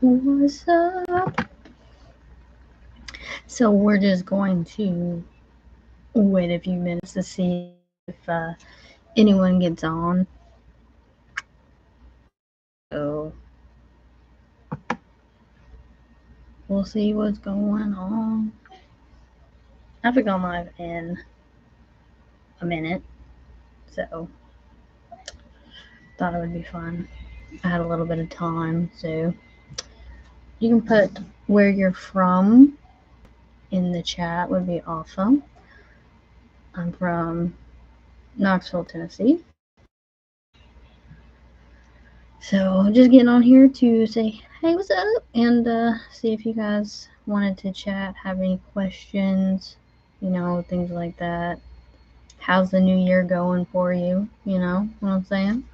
What's up? So we're just going to wait a few minutes to see if anyone gets on. So we'll see what's going on. I haven't gone live in a minute, so thought it would be fun. I had a little bit of time, so you can put where you're from in the chat would be awesome. I'm from Knoxville, Tennessee. So just getting on here to say, hey, what's up? And see if you guys wanted to chat, have any questions, things like that. How's the new year going for you? You know what I'm saying?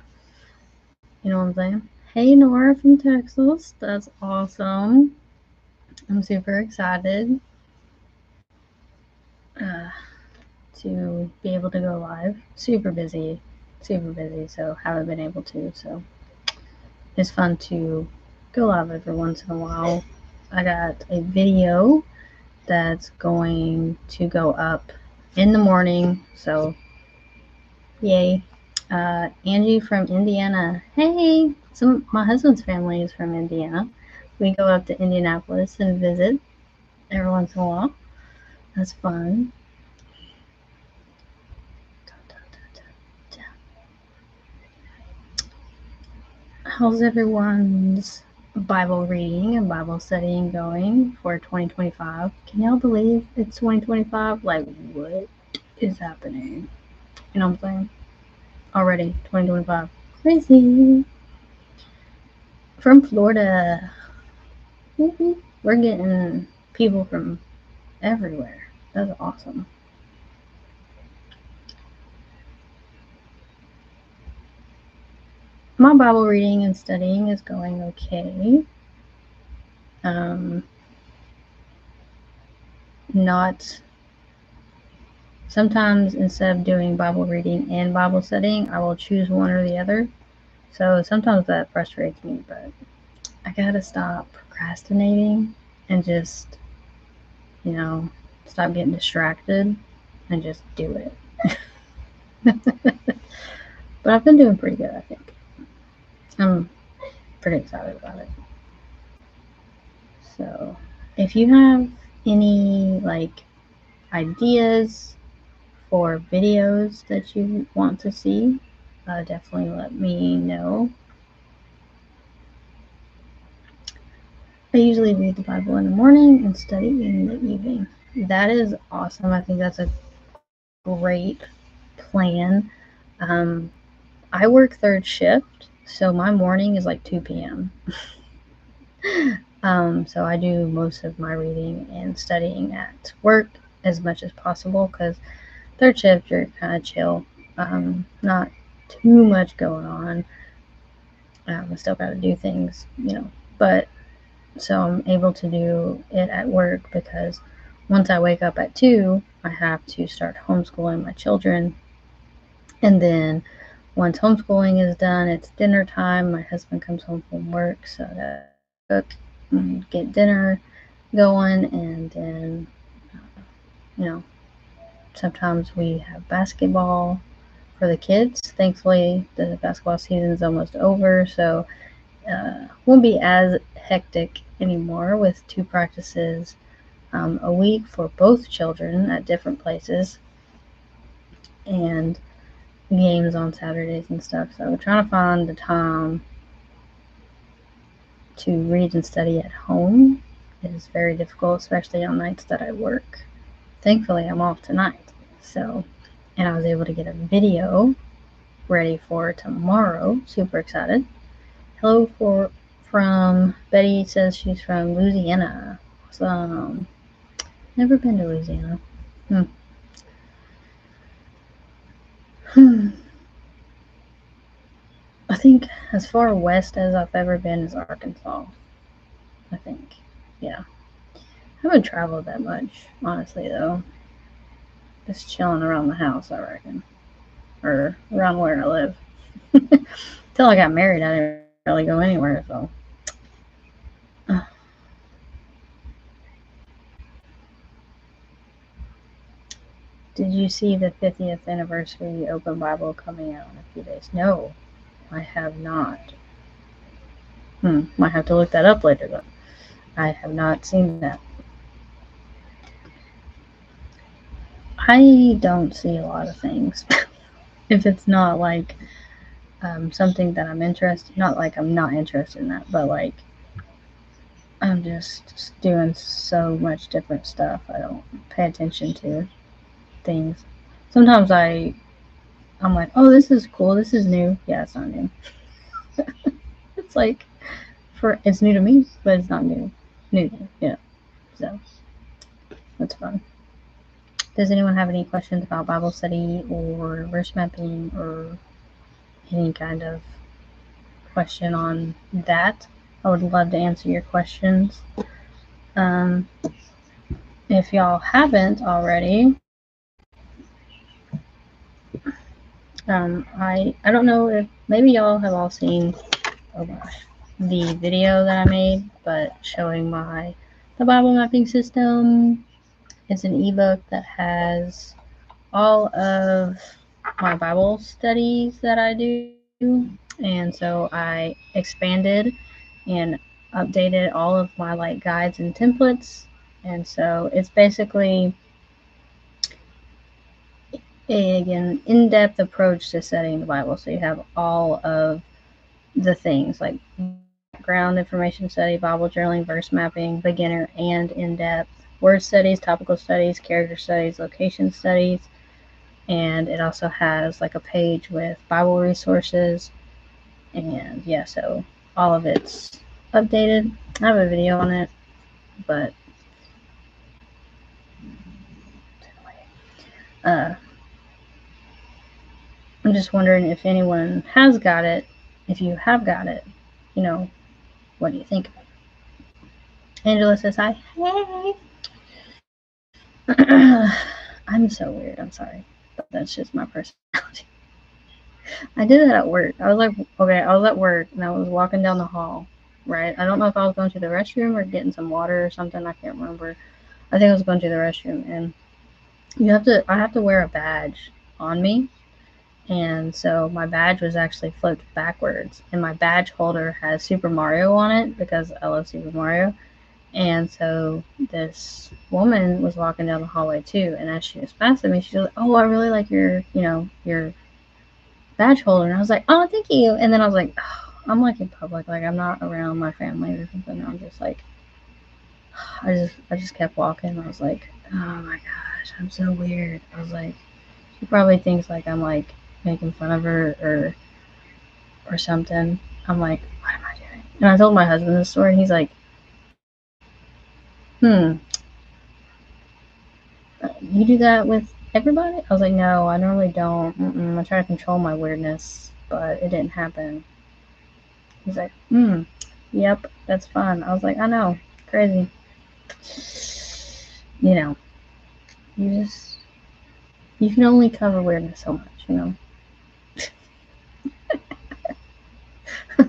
You know what I'm saying? Hey, Nora from Texas. That's awesome. I'm super excited to be able to go live. Super busy, so haven't been able to. So it's fun to go live every once in a while. I got a video that's going to go up in the morning, so yay. Angie from Indiana. Hey, my husband's family is from Indiana. We go up to Indianapolis and visit every once in a while. That's fun. How's everyone's Bible reading and Bible studying going for 2025? Can y'all believe it's 2025? Like, what is happening? You know what I'm saying? Already 2025. Crazy. From Florida. We're getting people from everywhere. That's awesome. My Bible reading and studying is going okay. Not sometimes instead of doing Bible reading and Bible studying, I will choose one or the other. So sometimes that frustrates me, but I gotta stop procrastinating and just, stop getting distracted and just do it. But I've been doing pretty good, I think. I'm pretty excited about it. So if you have any ideas for videos that you want to see, definitely let me know. I usually read the Bible in the morning and study in the evening. That is awesome. I think that's a great plan. I work third shift, so my morning is like 2 p.m. So I do most of my reading and studying at work as much as possible because third shift, you're kind of chill. Not too much going on. I still got to do things, but so I'm able to do it at work because once I wake up at 2, I have to start homeschooling my children. And then once homeschooling is done, it's dinner time. My husband comes home from work, so I cook and get dinner going. And then, sometimes we have basketball for the kids. Thankfully, the basketball season is almost over, so won't be as hectic anymore with 2 practices a week for both children at different places and games on Saturdays and stuff. So trying to find the time to read and study at home is very difficult, especially on nights that I work. Thankfully, I'm off tonight, and I was able to get a video ready for tomorrow. Super excited. Hello from Betty, says she's from Louisiana. Awesome. Never been to Louisiana. I think as far west as I've ever been is Arkansas. I think. Yeah. I haven't traveled that much, honestly, though. Just chilling around the house, I reckon. Or around where I live. Until I got married, I didn't really go anywhere, so. Did you see the 50th anniversary Open Bible coming out in a few days? No, I have not. Might have to look that up later though. I have not seen that. I don't see a lot of things. If it's not like something that I'm interested, not like I'm not interested in that, but like I'm just doing so much different stuff. I don't pay attention to things. Sometimes I'm like, oh, this is cool. This is new. Yeah, it's not new. It's like it's new to me, but it's not new. So that's fun. Does anyone have any questions about Bible study or verse mapping or any kind of question on that? I would love to answer your questions. If y'all haven't already, I don't know if maybe y'all have all seen, oh gosh, the video that I made, but showing the Bible mapping system. It's an ebook that has all of my Bible studies that I do, and so I expanded and updated all of my like guides and templates, and so it's basically an in-depth approach to studying the Bible. So you have all of the things like background information study, Bible journaling, verse mapping, beginner and in-depth, word studies, topical studies, character studies, location studies, and it also has like a page with Bible resources, and yeah, so all of it's updated. I have a video on it, but I'm just wondering if anyone has got it. If you have got it, what do you think? Angela says hi. Hey. I'm so weird. I'm sorry, but that's just my personality. I did that at work. I was at work and I was walking down the hall, right? I don't know if I was going to the restroom or getting some water or something. I can't remember. I think I was going to the restroom, and I have to wear a badge on me. And so my badge was actually flipped backwards, and my badge holder has Super Mario on it because I love Super Mario. And so this woman was walking down the hallway too, and as she was passing me, she was like, "Oh, I really like your badge holder." And I was like, "Oh, thank you." And then I was like, oh, I'm like in public, like I'm not around my family or something. I'm just like, I just kept walking. I was like, oh my gosh, I'm so weird. I was like, she probably thinks like I'm like making fun of her or something. I'm like, what am I doing? And I told my husband this story, and he's like, you do that with everybody? I was like, no, I normally don't. I try to control my weirdness, but it didn't happen. He's like, yep, that's fun. I was like, I know, crazy. You can only cover weirdness so much,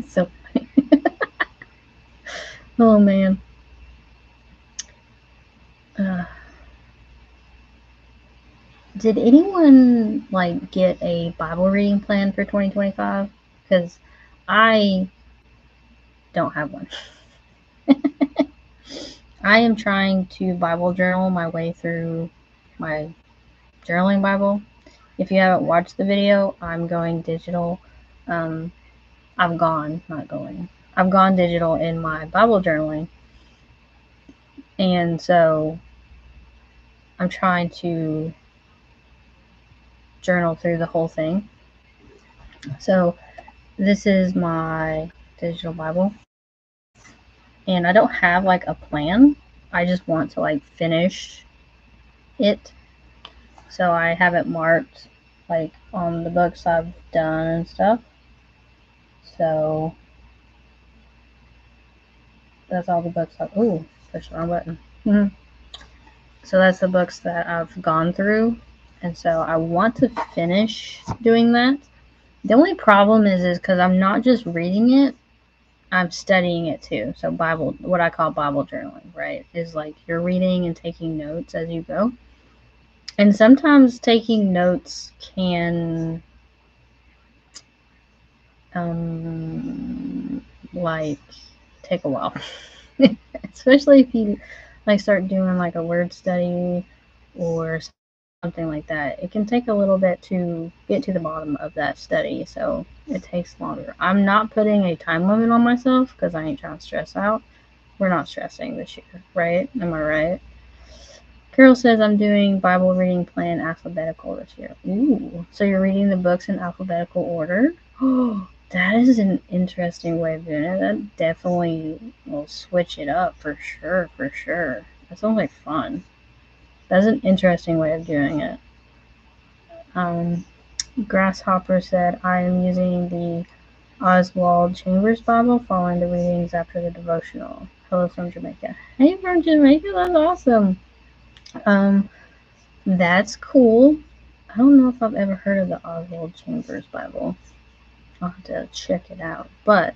So funny. Oh man. Did anyone like get a Bible reading plan for 2025? Because I don't have one. I am trying to Bible journal my way through my journaling Bible. If you haven't watched the video, I'm going digital. I've gone digital in my Bible journaling. And so I'm trying to journal through the whole thing. So this is my digital Bible. And I don't have like a plan. I just want to like finish it. So I have it marked like on the books I've done and stuff. So that's all the books pushed the wrong button. So that's the books that I've gone through. And so I want to finish doing that. The only problem is because I'm not just reading it, I'm studying it too. So what I call Bible journaling, right, is like you're reading and taking notes as you go. And sometimes taking notes can like take a while. Especially if you like start doing like a word study or something like that. It can take a little bit to get to the bottom of that study, so it takes longer. I'm not putting a time limit on myself because I ain't trying to stress out. We're not stressing this year, right? Am I right? Carol says I'm doing Bible reading plan alphabetical this year. Ooh, so you're reading the books in alphabetical order? Oh, that is an interesting way of doing it. That definitely will switch it up for sure, for sure. That sounds like fun. That's an interesting way of doing it. Um, Grasshopper said, I am using the Oswald Chambers Bible, following the readings after the devotional. Hello from Jamaica. Hey, from Jamaica, that's awesome. That's cool. I don't know if I've ever heard of the Oswald Chambers Bible. I'll have to check it out. But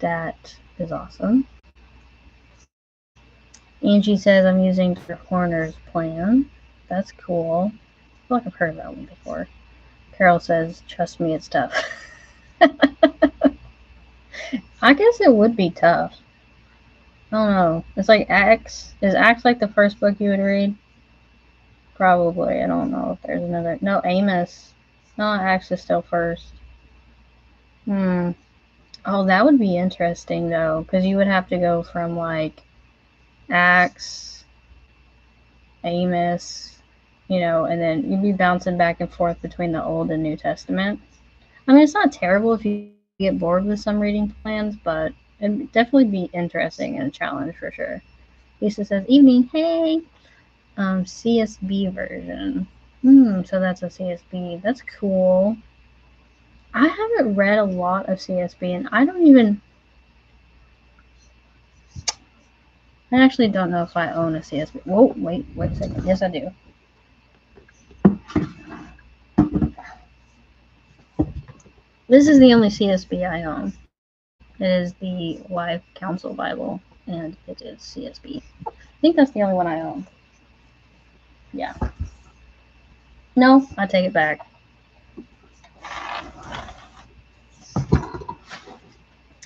that is awesome. Angie says I'm using Dr. Horner's plan. That's cool. I feel like I've heard of that one before. Carol says, trust me, it's tough. I guess it would be tough. I don't know. It's like Acts. Is Acts like the first book you would read? Probably. I don't know if there's another. No, Amos. No, Acts is still first. Oh, that would be interesting though, because you would have to go from like Acts, Amos, and then you'd be bouncing back and forth between the Old and New Testament. I mean, it's not terrible if you get bored with some reading plans, but it'd definitely be interesting and a challenge for sure. Lisa says, evening, hey! CSB version. So that's a CSB. That's cool. I haven't read a lot of CSB, and I actually don't know if I own a CSB. Whoa, wait a second. Yes, I do. This is the only CSB I own. It is the Life Council Bible, and it is CSB. I think that's the only one I own. Yeah. No, I take it back.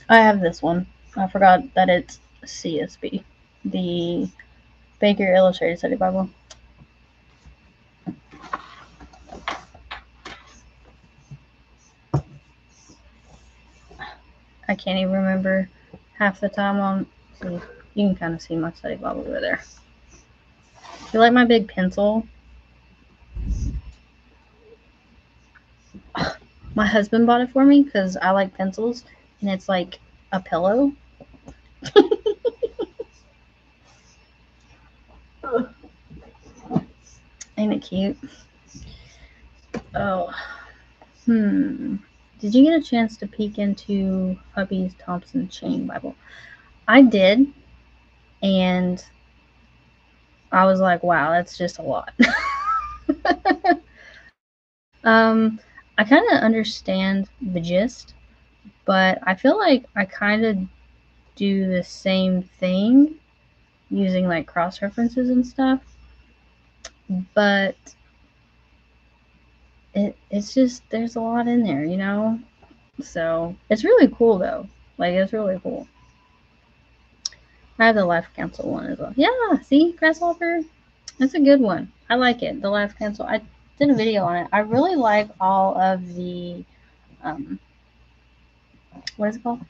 I have this one. I forgot that it's CSB. The Baker Illustrated Study Bible. I can't even remember half the time on. See, you can kind of see my study Bible over there. You like my big pencil? My husband bought it for me because I like pencils, and it's like a pillow. Ain't it cute? Oh. Did you get a chance to peek into hubby's Thompson Chain Bible? I did, and I was like, wow, that's just a lot. I kind of understand the gist, but I feel like I kind of do the same thing using like cross references and stuff, but it's just there's a lot in there, So it's really cool though. Like it's really cool. I have the Life Council one as well. Yeah, see, Grasshopper? That's a good one. I like it. The Life Council. I did a video on it. I really like all of the what is it called?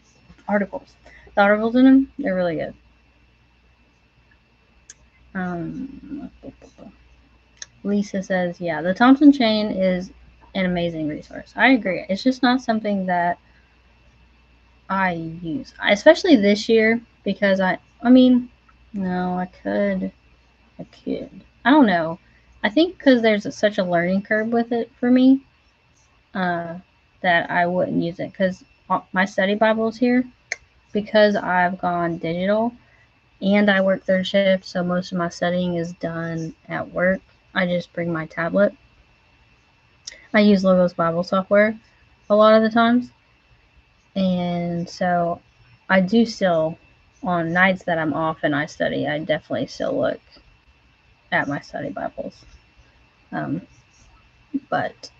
Articles. The articles in them, they're really good. Lisa says, yeah, the Thompson Chain is an amazing resource. I agree. It's just not something that I use, especially this year, because no, I could. I don't know. I think because there's such a learning curve with it for me, that I wouldn't use it. Because my study Bible's here, because I've gone digital, and I work third shift, so most of my studying is done at work. I just bring my tablet. I use Logos Bible software a lot of the times. And so I do still, on nights that I'm off and I study, I definitely still look at my study Bibles. But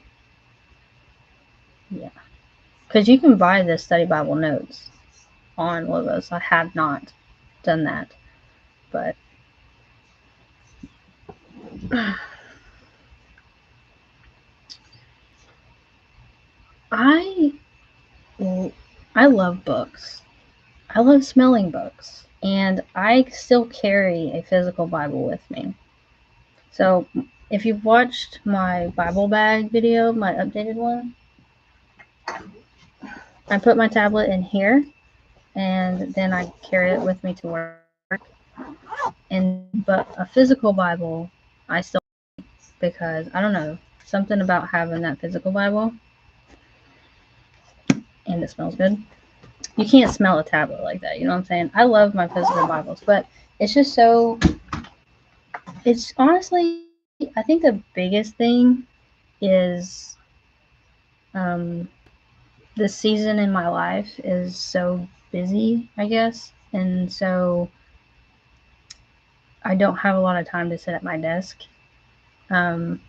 yeah, because you can buy the study Bible notes on Logos. I have not done that, but I I love books. I love smelling books, and I still carry a physical Bible with me. So if you've watched my Bible bag video, my updated one, I put my tablet in here, and then I carry it with me to work. But a physical Bible, I still, because I don't know, something about having that physical Bible, and it smells good. You can't smell a tablet like that. You know what I'm saying? I love my physical Bibles, but it's just so. It's honestly, I think the biggest thing is um, this season in my life is so busy, I guess, and so I don't have a lot of time to sit at my desk um,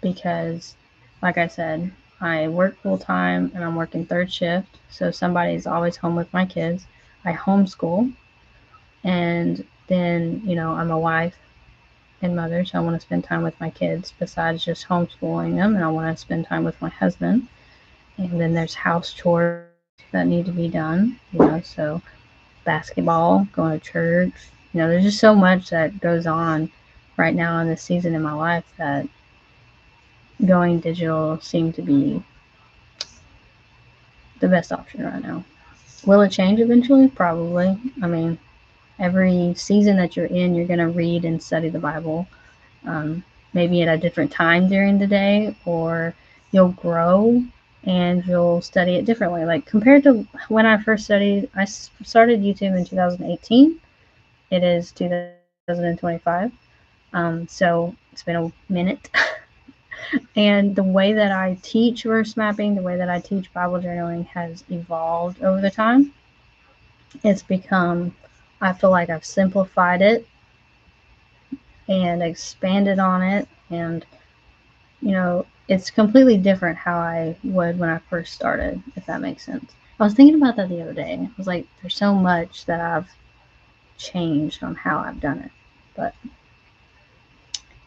because, like I said, I work full time and I'm working third shift, so somebody's always home with my kids. I homeschool, and then I'm a wife and mother, so I want to spend time with my kids besides just homeschooling them, and I want to spend time with my husband. And then there's house chores that need to be done, so basketball, going to church. There's just so much that goes on right now in this season in my life that going digital seemed to be the best option right now. Will it change eventually? Probably. I mean, every season that you're in, you're going to read and study the Bible. Maybe at a different time during the day, or you'll grow and you'll study it differently. Like compared to when I first studied, I started YouTube in 2018. It is 2025. So it's been a minute. And the way that I teach verse mapping, the way that I teach Bible journaling has evolved over the time. It's become, I feel like I've simplified it and expanded on it, and it's completely different how I would when I first started, if that makes sense. I was thinking about that the other day. I was like, there's so much that I've changed on how I've done it. But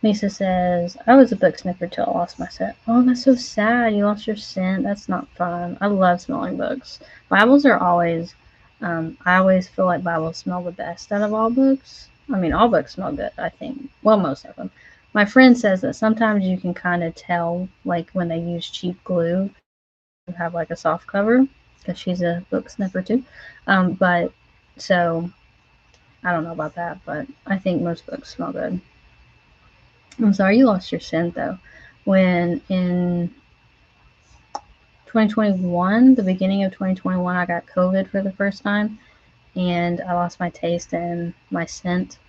Lisa says, I was a book sniffer till I lost my scent. Oh, that's so sad. You lost your scent. That's not fun. I love smelling books. Bibles are always, I always feel like Bibles smell the best out of all books. I mean, all books smell good, I think. Well, most of them. My friend says that sometimes you can kind of tell, like when they use cheap glue to have like a soft cover, because she's a book sniffer too. But so I don't know about that, but I think most books smell good. I'm sorry you lost your scent though. When in 2021, the beginning of 2021, I got COVID for the first time, and I lost my taste and my scent,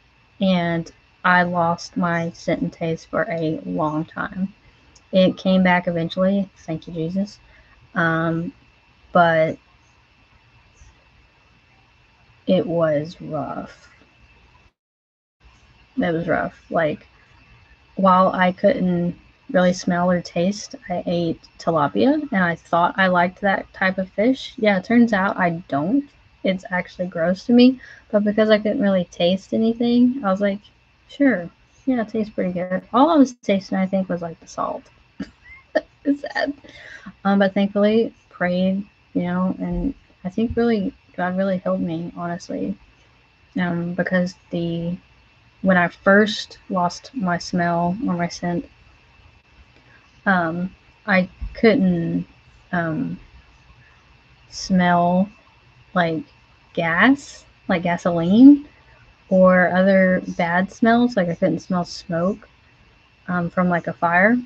and I lost my scent and taste for a long time. It came back eventually, thank you, Jesus. But it was rough. It was rough. Like, while I couldn't really smell or taste, I ate tilapia, and I thought I liked that type of fish. Yeah, it turns out I don't. It's actually gross to me, but because I couldn't really taste anything, I was like, sure, yeah, it tastes pretty good. All I was tasting, I think, was like the salt. It's sad. But thankfully, prayed, and I think really God really helped me, honestly, because when I first lost my smell or my scent, I couldn't smell like gas, like gasoline, or other bad smells. Like I couldn't smell smoke from like a fire.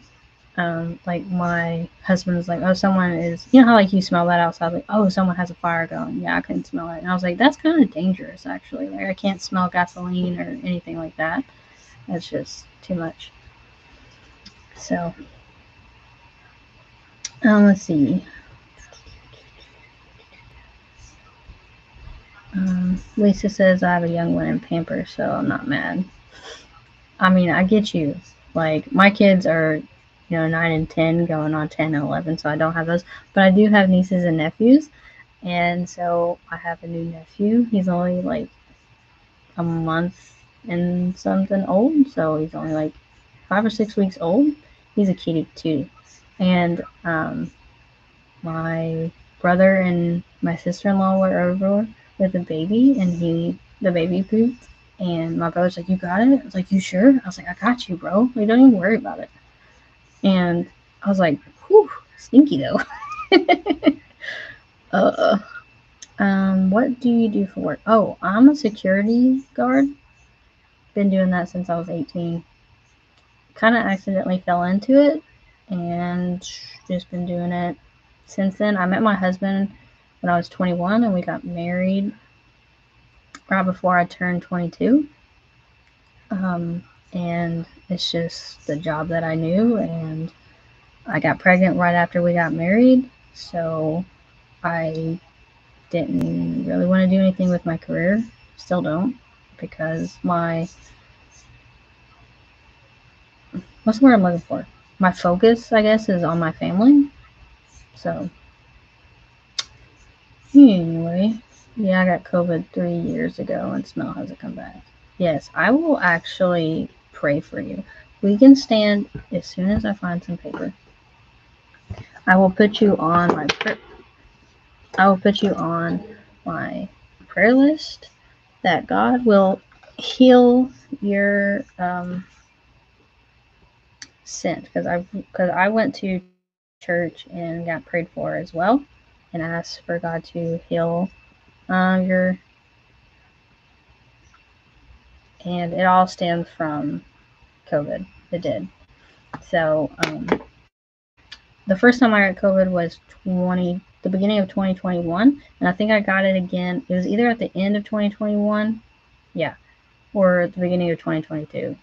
Like my husband was like, "Oh, someone is," how like you smell that outside, like, "Oh, someone has a fire going." Yeah, I couldn't smell it, and I was like, "That's kind of dangerous, actually. Like I can't smell gasoline or anything like that. That's just too much." So, let's see. Lisa says I have a young one in Pampers, so I'm not mad. I mean, I get you. Like, my kids are 9 and 10, going on 10 and 11, so I don't have those. But I do have nieces and nephews, and so I have a new nephew. He's only like a month and something old, so he's only like 5 or 6 weeks old. He's a cutie too. And my brother and my sister-in-law were over with the baby, and the baby pooped. And my brother's like, "You got it?" I was like, "You sure?" I was like, "I got you, bro. Like, don't even worry about it." And I was like, "Whew, stinky though." uh, what do you do for work? Oh, I'm a security guard. Been doing that since I was 18. Kind of accidentally fell into it, and just been doing it since then. I met my husband when I was 21, and we got married right before I turned 22. And it's just the job that I knew, and I got pregnant right after we got married, so I didn't really want to do anything with my career. Still don't, because what's the word I'm looking for? My focus, I guess, is on my family. So anyway, yeah, I got COVID 3 years ago and smell hasn't come back. Yes, I will actually pray for you. We can stand as soon as I find some paper. I will put you on my prayer list, that God will heal your sin, because I went to church and got prayed for as well, and asked for God to heal your, and it all stemmed from COVID. It did. So the first time I got COVID was the beginning of 2021, and I think I got it again. It was either at the end of 2021, yeah, or at the beginning of 2022.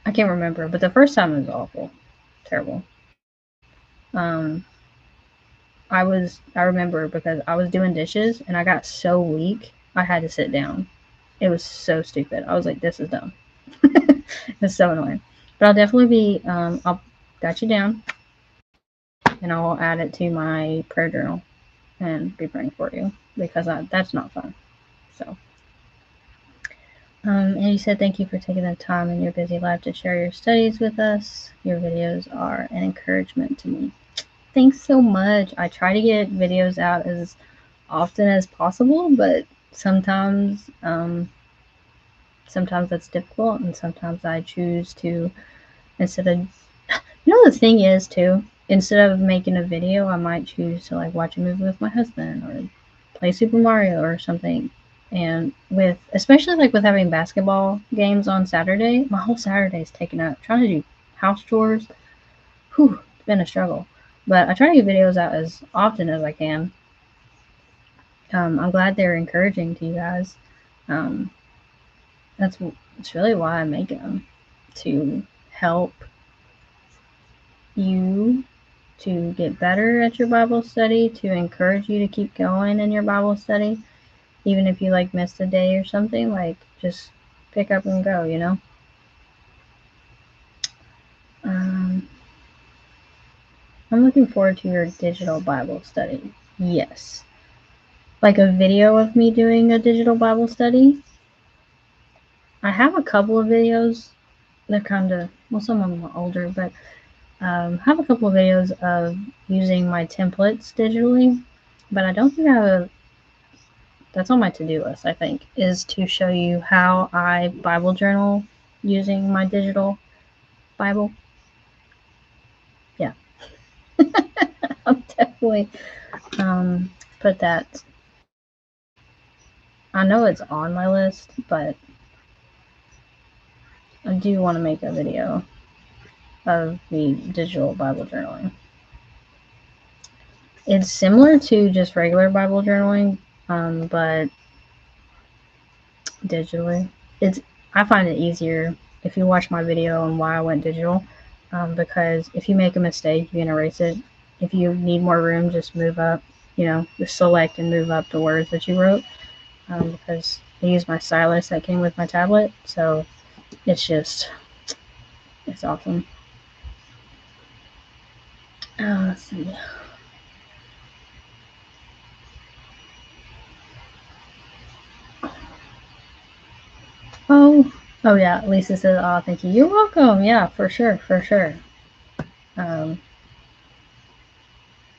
I can't remember, but the first time was awful, terrible. I remember because I was doing dishes and I got so weak I had to sit down. It was so stupid. I was like, this is dumb. It's so annoying. But I'll definitely I'll got you down, and I'll add it to my prayer journal and be praying for you, because that's not fun. So, and you said thank you for taking the time in your busy life to share your studies with us. Your videos are an encouragement to me. Thanks so much. I try to get videos out as often as possible, but sometimes that's difficult, and sometimes I choose to, instead of, the thing is too, instead of making a video, I might choose to like watch a movie with my husband or play Super Mario or something. And especially like with having basketball games on Saturday, my whole Saturday is taken up trying to do house chores. Whew, it's been a struggle. But I try to get videos out as often as I can. I'm glad they're encouraging to you guys. That's really why I make them, to help you to get better at your Bible study, to encourage you to keep going in your Bible study, even if you like missed a day or something. Like, just pick up and go. I'm looking forward to your digital Bible study. Yes. Like a video of me doing a digital Bible study. I have a couple of videos. They're kind of, well, some of them are older, but have a couple of videos of using my templates digitally. But I don't think that's on my to-do list, I think, is to show you how I Bible journal using my digital Bible. Yeah. I'll definitely put that. I know it's on my list, but I do want to make a video of the digital Bible journaling. It's similar to just regular Bible journaling, but digitally. I find it easier if you watch my video on why I went digital, because if you make a mistake, you can erase it. If you need more room, just move up, just select and move up the words that you wrote, because I use my stylus that came with my tablet, so it's just It's awesome. Let's see. Oh yeah. Lisa says, "Oh, thank you. You're welcome." Yeah, for sure, for sure. Um,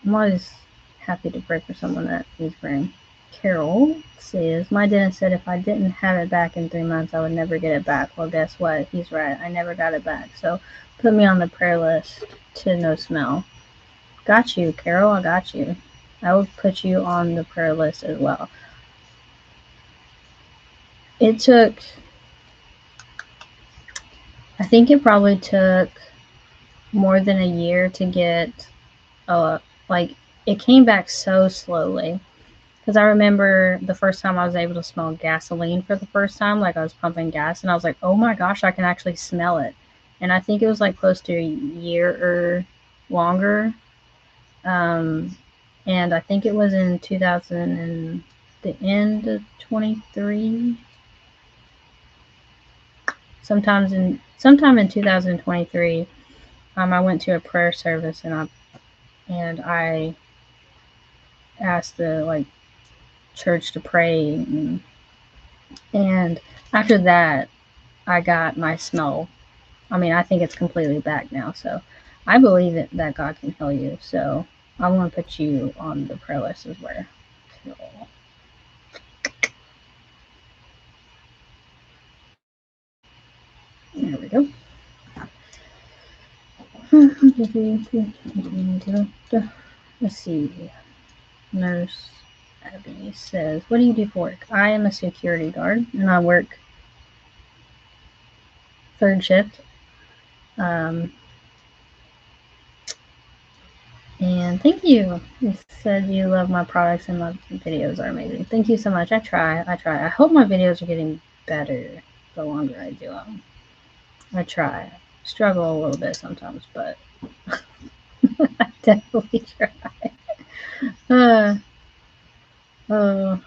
I'm always happy to pray for someone that needs praying. Carol says, "My dentist said if I didn't have it back in 3 months, I would never get it back." Well, guess what? He's right. I never got it back. So put me on the prayer list to no smell. Got you, Carol. I got you. I will put you on the prayer list as well. It took, I think it probably took more than a year to get, like, it came back so slowly. Because I remember the first time I was able to smell gasoline for the first time, like I was pumping gas, and I was like, oh my gosh, I can actually smell it. And I think it was like close to a year or longer. And I think it was in 2000 and the end of 23. Sometime in 2023, I went to a prayer service and I asked the like church to pray, and after that I got my smell. I mean, I think it's completely back now, so I believe that God can heal you. So I want to put you on the prayer list as well. There we go. Let's see. Nurse Abby says, "What do you do for work?" I am a security guard, and I work third shift. Um, and thank you. You said you love my products and my videos are amazing. Thank you so much. I try. I hope my videos are getting better the longer I do them. I try. Struggle a little bit sometimes, but I definitely try. Uh, oh,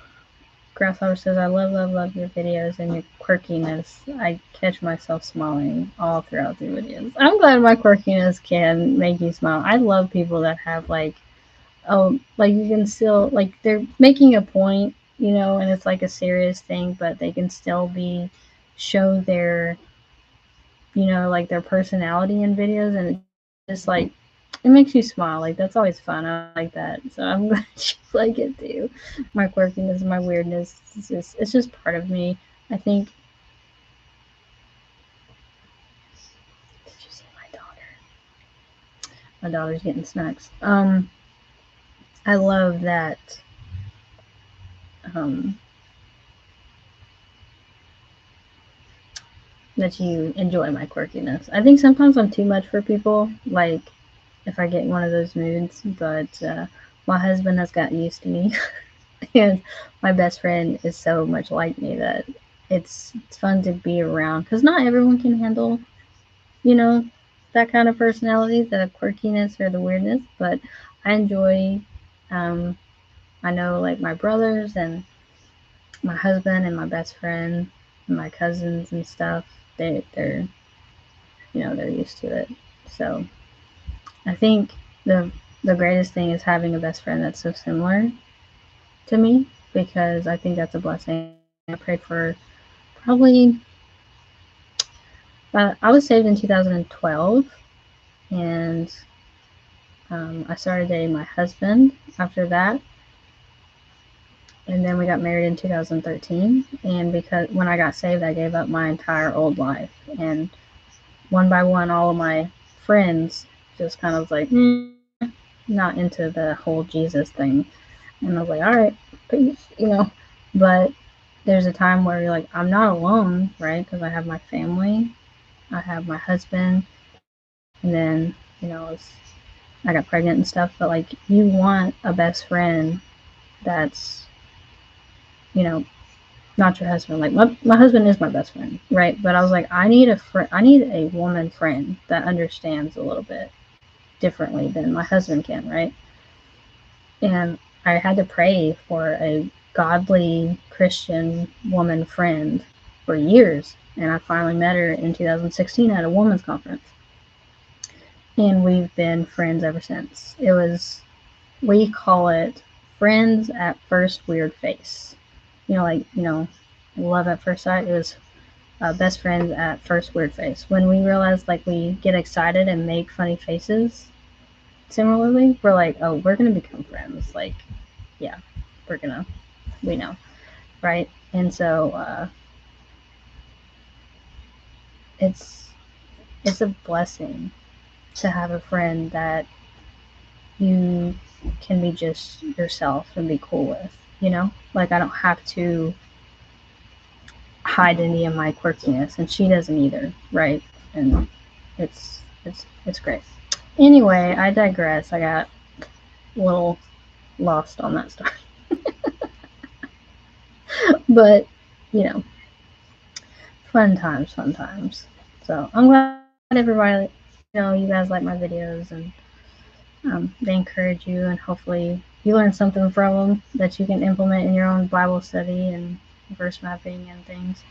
Grasshopper says, "I love your videos and your quirkiness. I catch myself smiling all throughout the videos." I'm glad my quirkiness can make you smile. I love people that have like, oh, like you can still, like they're making a point, and it's like a serious thing, but they can still show their, like their personality in videos, and it just like, it makes you smile. Like that's always fun. I like that. So I'm glad you like it too. My quirkiness, my weirdness, it's just part of me. I think. Did you see my daughter? My daughter's getting snacks. I love that. Um, that you enjoy my quirkiness. I think sometimes I'm too much for people. Like if I get in one of those moods, but my husband has gotten used to me. And my best friend is so much like me that it's fun to be around, because not everyone can handle, you know, that kind of personality, the quirkiness or the weirdness. But I enjoy. Um, I know like my brothers and my husband and my best friend and my cousins and stuff. They're used to it. So I think the greatest thing is having a best friend that's so similar to me, because I think that's a blessing. I prayed for probably, I was saved in 2012, and I started dating my husband after that, and then we got married in 2013. And because when I got saved, I gave up my entire old life, and one by one, all of my friends just kind of like, not into the whole Jesus thing, and I was like, all right, peace. But there's a time where you're like, I'm not alone, right? Because I have my family, I have my husband, and then, I got pregnant and stuff. But like, you want a best friend that's, you know, not your husband. Like my husband is my best friend, right? But I was like, I need a woman friend that understands a little bit differently than my husband can, right? And I had to pray for a godly Christian woman friend for years. and I finally met her in 2016 at a women's conference. And we've been friends ever since. We call it friends at first weird face. Love at first sight. It was best friends at first weird face. When we realized we get excited and make funny faces similarly, we're like, oh, we're going to become friends. Yeah, we know, right? And so it's a blessing to have a friend that you can be just yourself and be cool with, I don't have to hide any of my quirkiness, and she doesn't either, right? And it's great. Anyway, I digress. I got a little lost on that story. But, fun times. So I'm glad everybody, you guys like my videos, and they encourage you, and hopefully you learn something from them that you can implement in your own Bible study and verse mapping and things.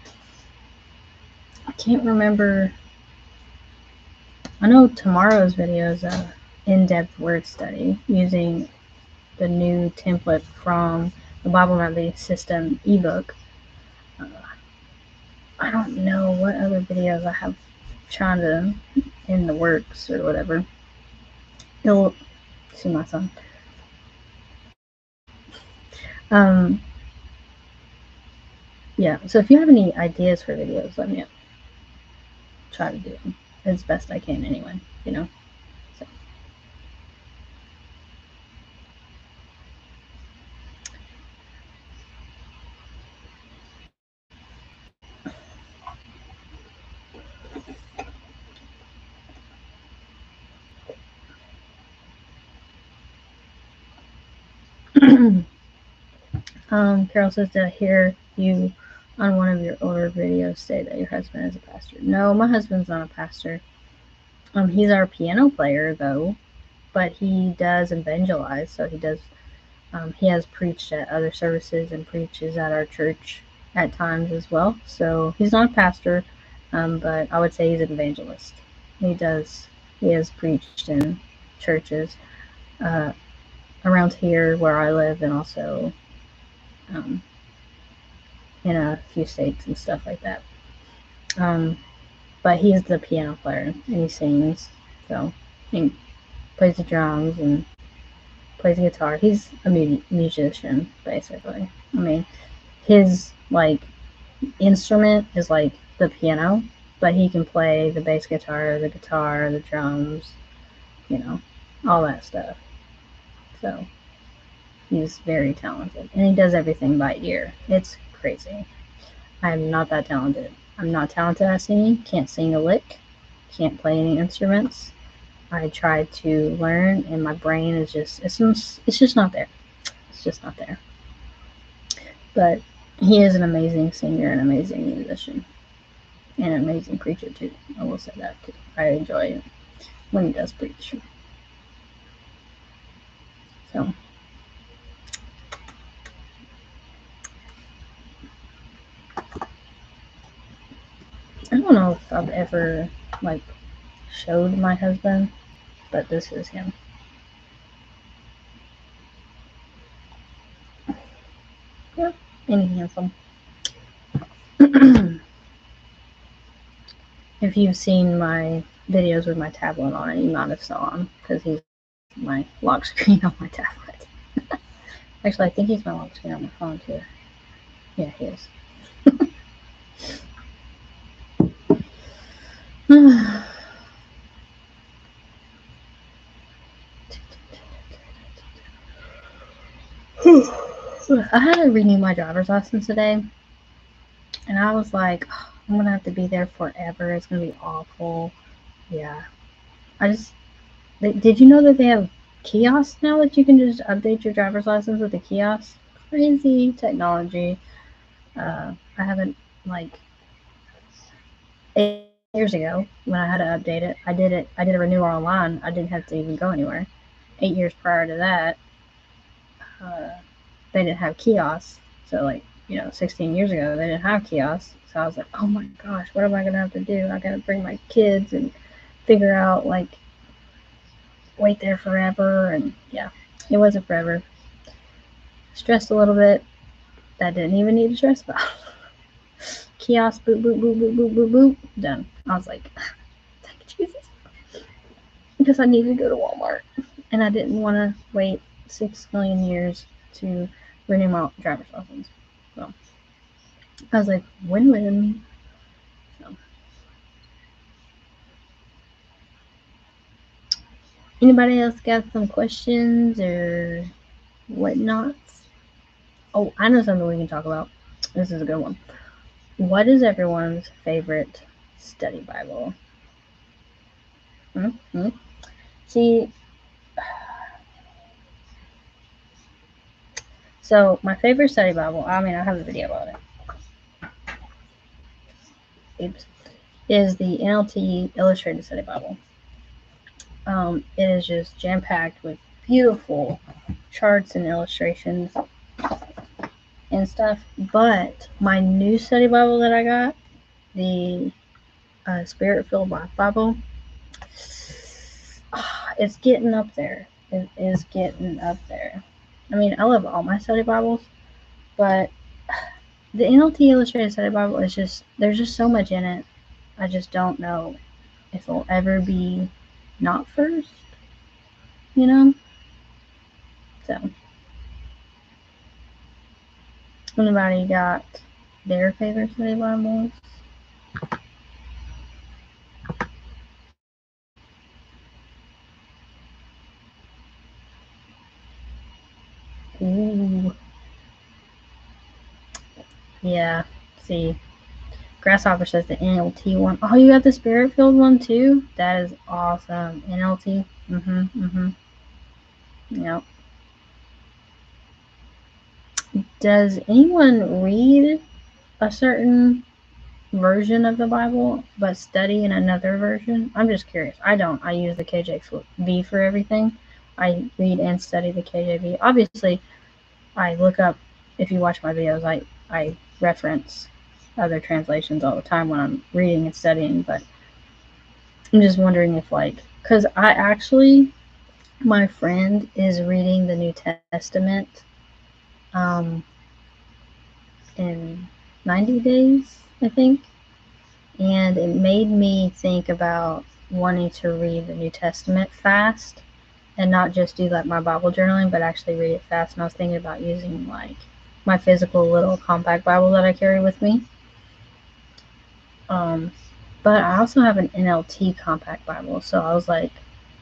I can't remember. I know tomorrow's video is a in-depth word study using the new template from the Bible mapping system ebook. I don't know what other videos I have trying to in the works or whatever. You'll see my son. Yeah, so if you have any ideas for videos, let me know. Try to do them as best I can anyway, So. Carol says, did I hear you on one of your older videos say that your husband is a pastor? No, my husband's not a pastor. He's our piano player though, but he does evangelize. So he has preached at other services and preaches at our church at times as well. So he's not a pastor, but I would say he's an evangelist. He has preached in churches around here where I live, and also in a few states and stuff like that. But he's the piano player, and he sings. So he plays the drums and plays the guitar. He's a musician, basically. I mean, his instrument is the piano, but he can play the bass guitar, the drums, all that stuff. So he's very talented, and he does everything by ear. It's crazy. I'm not that talented. I'm not talented at singing. Can't sing a lick. Can't play any instruments. I tried to learn, and my brain is it's just not there. It's just not there. But he is an amazing singer, an amazing musician, and an amazing preacher too. I will say that too. I enjoy it when he does preach. So. I don't know if I've ever showed my husband, but this is him. Yeah, and handsome. If you've seen my videos with my tablet on it, you might have saw him, because he's my lock screen on my tablet. Actually, I think he's my lock screen on my phone too. Yeah, he is. I had to renew my driver's license today, and I was like, oh, I'm gonna have to be there forever. It's gonna be awful. Yeah. Did you know that they have kiosks now that you can just update your driver's license with the kiosk? Crazy technology. I haven't 8 years ago when I had to update it. I did a renewal online. I didn't have to even go anywhere. 8 years prior to that, they didn't have kiosks. So 16 years ago, they didn't have kiosks. So I was like, oh my gosh, what am I going to have to do? I got to bring my kids and figure out, like, wait there forever. And yeah, it wasn't forever. Stressed a little bit. That didn't even need to stress about. Kiosk, boop, boop, boop, boop, boop, boop, boop, done. I was like, thank you, Jesus. Because I needed to go to Walmart. And I didn't want to wait 6 million years to renew my driver's license. So I was like, win-win. So. Anybody else got some questions or whatnot? Oh, I know something we can talk about. This is a good one. What is everyone's favorite study Bible? Mm-hmm. See, so my favorite study Bible, I mean, I have a video about it. Oops. Is the NLT Illustrated Study Bible. It is just jam-packed with beautiful charts and illustrations and stuff. But my new study Bible that I got, the Spirit-Filled Life Bible, it's getting up there. It is getting up there. I mean, I love all my study Bibles, but the NLT Illustrated Study Bible is just, there's just so much in it. I just don't know if it'll ever be not first, So, anybody got their favorite study Bibles? Ooh. Yeah, see. Grasshopper says the NLT one. Oh, you got the Spirit-Filled one too? That is awesome. NLT. Yep. Does anyone read a certain version of the Bible but study in another version? I'm just curious. I don't. I use the KJV for everything. I read and study the KJV. Obviously, I look up, if you watch my videos, I reference other translations all the time when I'm reading and studying, but I'm just wondering if, like, because my friend is reading the New Testament in 90 days, I think, and it made me think about wanting to read the New Testament fast and not just do, like, my Bible journaling, but actually read it fast. And I was thinking about using, like, my physical little compact Bible that I carry with me. But I also have an NLT compact Bible, so I was like,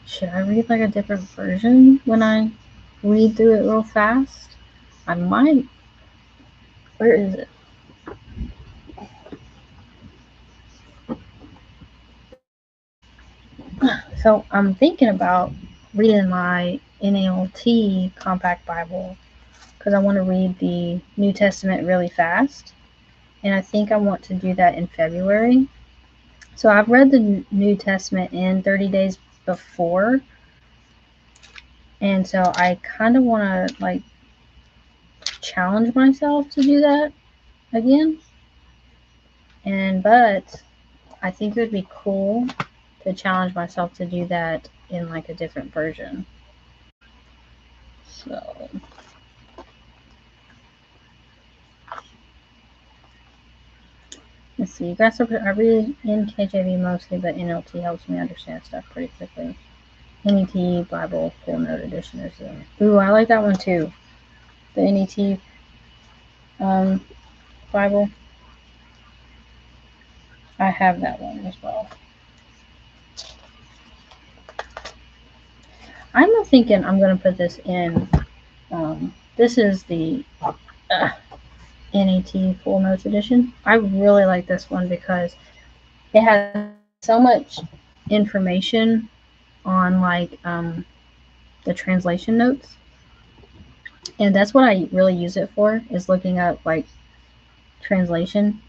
should I read, like, a different version when I read through it real fast? I might. Where is it? So I'm thinking about reading my NLT compact Bible because I want to read the New Testament really fast. And I think I want to do that in February. So I've read the New Testament in 30 days before. And so I kind of want to, like, challenge myself to do that again. But I think it would be cool to challenge myself to do that in, like, a different version. So let's see. Grasshopper, I read in KJV mostly, but NLT helps me understand stuff pretty quickly. NET Bible Full Note Edition is ooh, I like that one too. The NET Bible. I have that one as well. I'm thinking I'm going to put this in. This is the NET Full Notes Edition. I really like this one because it has so much information on, like, the translation notes. And that's what I really use it for, is looking up, like, the translation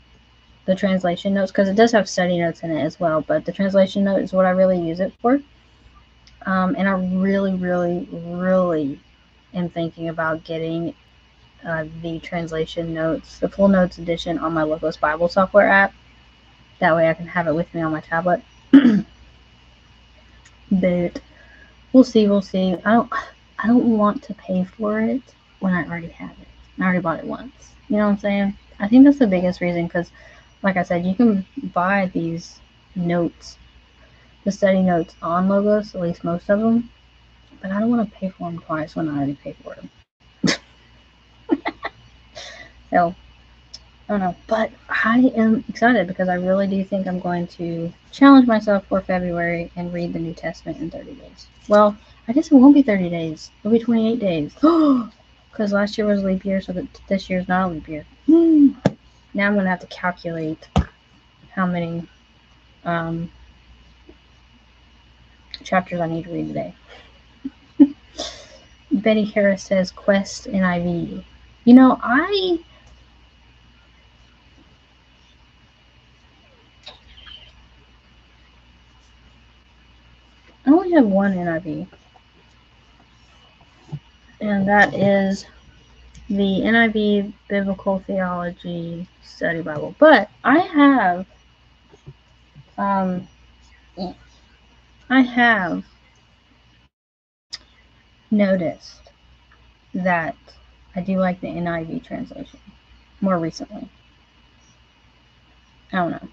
notes, because it does have study notes in it as well, but the translation note is what I really use it for. And I really, really, really am thinking about getting the translation notes, the full notes edition on my Logos Bible software app. That way I can have it with me on my tablet. But we'll see. I don't want to pay for it when I already have it. I already bought it once. You know what I'm saying? I think that's the biggest reason because, like I said, you can buy these notes, the study notes on Logos, at least most of them, but I don't want to pay for them twice when I already paid for them. So, I don't know. But I am excited because I really do think I'm going to challenge myself for February and read the New Testament in 30 days. Well, I guess it won't be 30 days. It'll be 28 days. Because last year was a leap year, so that this year's not a leap year. Now I'm going to have to calculate how many chapters I need to read today. Betty Harris says, Quest NIV. You know, I only have one NIV. And that is the NIV Biblical Theology Study Bible. But I have noticed that I do like the NIV translation more recently. I don't know.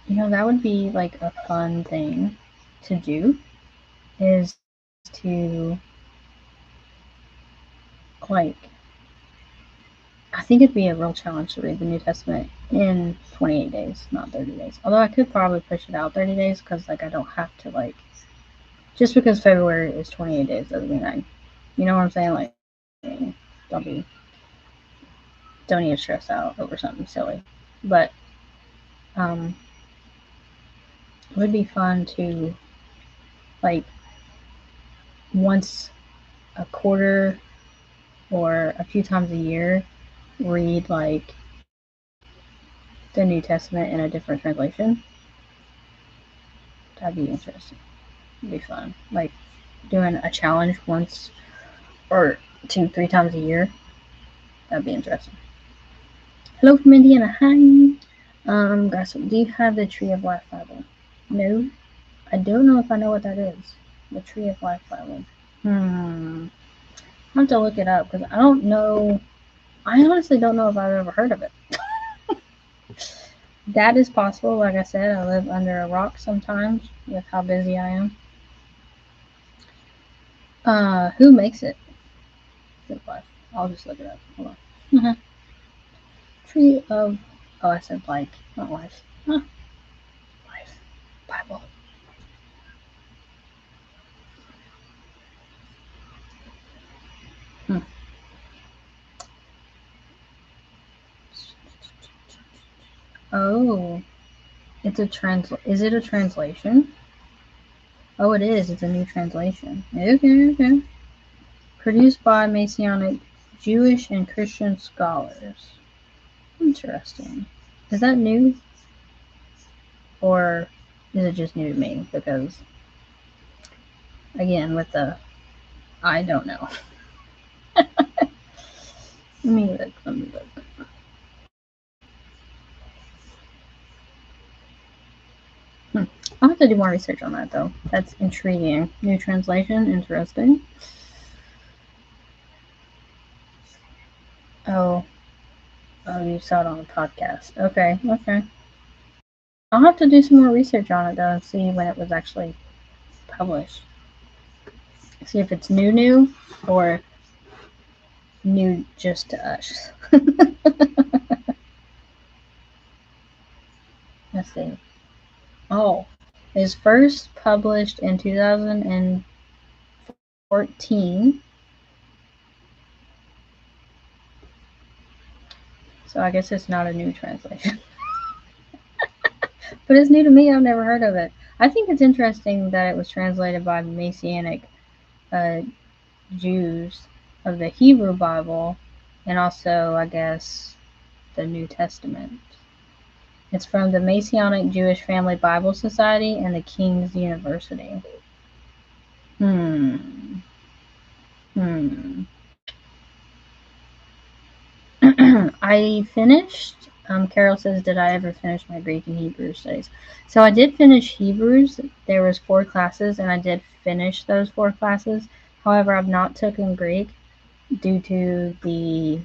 You know, that would be like a fun thing to do, is to, like, I think it'd be a real challenge to read the New Testament in 28 days, not 30 days. Although I could probably push it out 30 days because, like, I don't have to, like, just because February is 28 days doesn't mean you know what I'm saying? Like, don't need to stress out over something silly. But, it would be fun to, like, once a quarter or a few times a year, read, like, the New Testament in a different translation. That'd be interesting. It'd be fun. Like, doing a challenge once or 2-3 times a year. That'd be interesting. Hello from Indiana. Hi. Guys, do you have the Tree of Life Bible? No. I don't know if I know what that is. The Tree of Life Bible. I have to look it up because I don't know. I honestly don't know if I've ever heard of it. That is possible. Like I said, I live under a rock sometimes with how busy I am. Who makes it? Good life. I'll just look it up. Hold on. Tree of, I said like, not life. Life. Bible. Oh, it's a is it a translation? Oh, it is. It's a new translation. Okay. Produced by Messianic Jewish and Christian scholars. Interesting. Is that new? Or is it just new to me? Because, again, with the, I don't know. Let me look. I'll have to do more research on that, though. That's intriguing. New translation, interesting. Oh, you saw it on a podcast. Okay. I'll have to do some more research on it, though, and see when it was actually published. See if it's new, or new just to us. Let's see. Oh, it was first published in 2014. So I guess it's not a new translation. But it's new to me. I've never heard of it. I think it's interesting that it was translated by Messianic Jews of the Hebrew Bible, and also, I guess, the New Testament. It's from the Messianic Jewish Family Bible Society and the King's University. I finished. Carol says, "Did I ever finish my Greek and Hebrew studies?" So I did finish Hebrews. There was 4 classes, and I did finish those 4 classes. However, I've not taken Greek due to the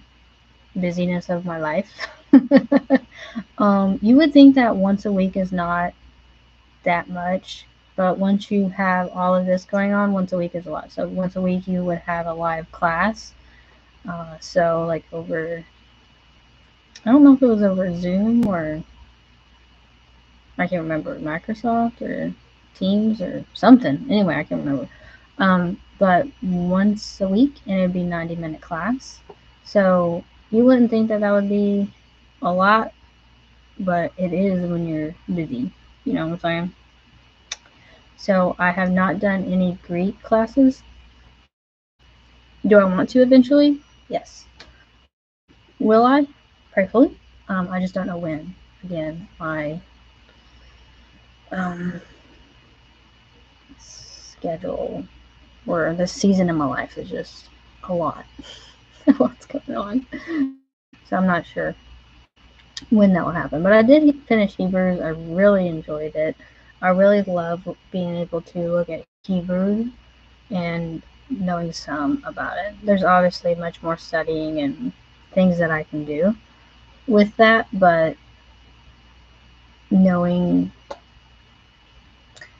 busyness of my life. You would think that once a week is not that much, but once you have all of this going on, once a week is a lot. So once a week you would have a live class. So like over, I don't know if it was over Zoom or I can't remember, Microsoft or Teams or something. Anyway, I can't remember. But once a week, and it'd be 90-minute class. So you wouldn't think that that would be a lot, but it is when you're busy. You know what I'm saying? So I have not done any Greek classes. Do I want to eventually? Yes. Will I? Prayerfully. I just don't know when. Again, my schedule or this season in my life is just a lot. What's going on? So I'm not sure when that will happen. But I did finish Hebrews. I really enjoyed it. I really love being able to look at Hebrew and knowing some about it. There's obviously much more studying and things that I can do with that, but knowing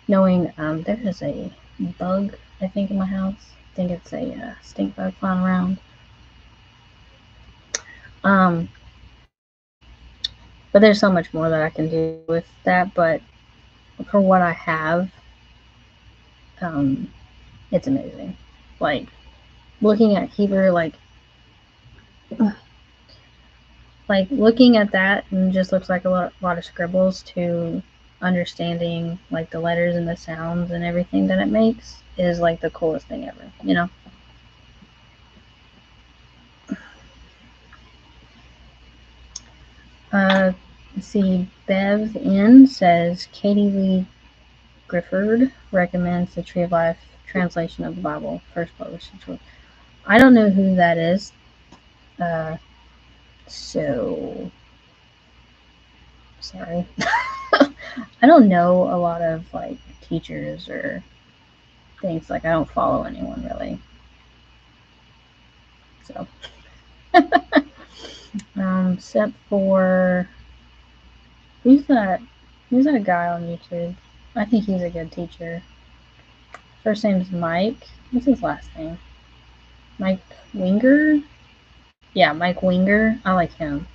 there is a bug, I think, in my house. I think it's a stink bug flying around. But there's so much more that I can do with that. But for what I have, it's amazing. Like looking at Hebrew, like looking at that, and just looks like a lot of scribbles to understanding like the letters and the sounds and everything that it makes is like the coolest thing ever, you know? Let's see, Bev N says Katie Lee Grifford recommends the Tree of Life translation of the Bible, first published. I don't know who that is. So sorry. I don't know a lot of like teachers or things. Like I don't follow anyone really. So except for who's that guy on YouTube? I think he's a good teacher. First name's Mike. What's his last name? Mike Winger? Yeah, Mike Winger. I like him.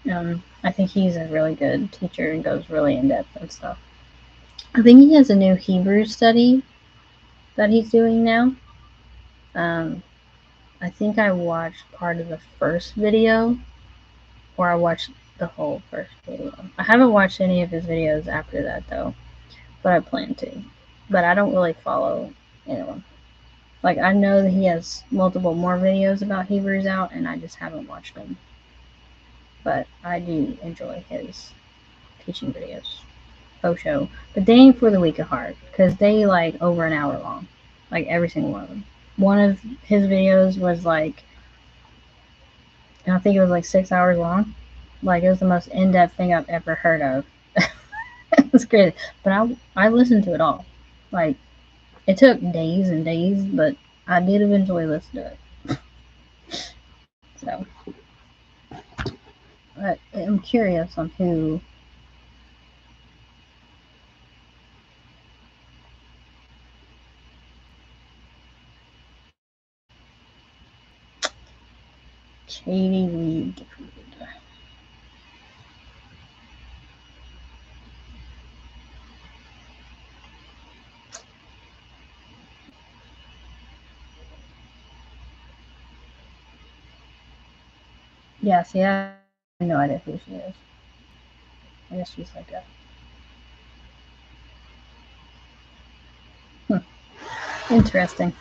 I think he's a really good teacher and goes really in depth and stuff. I think he has a new Hebrew study that he's doing now. I think I watched part of the first video, or I watched the whole first video. I haven't watched any of his videos after that though, but I plan to. But I don't really follow anyone. Like I know that he has multiple more videos about Hebrews out, and I just haven't watched them. But I do enjoy his teaching videos. Oh show. But they ain't for the weak of heart, because they like over an hour long. Like every single one of them. One of his videos was like, and I think it was like 6 hours long. Like it was the most in-depth thing I've ever heard of. It was crazy. But I listened to it all. Like it took days and days, but I did eventually listen to it. So but I'm curious on who Katie Reed. Yeah, see, I have no idea who she is. I guess she's like a interesting.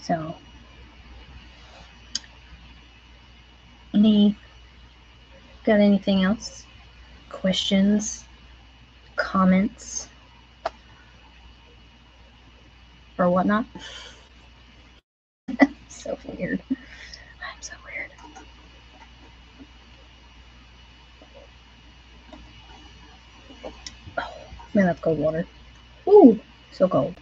So, got anything else? Questions, comments, or whatnot? so weird. I'm so weird. Oh, man, that's cold water. Ooh, so cold.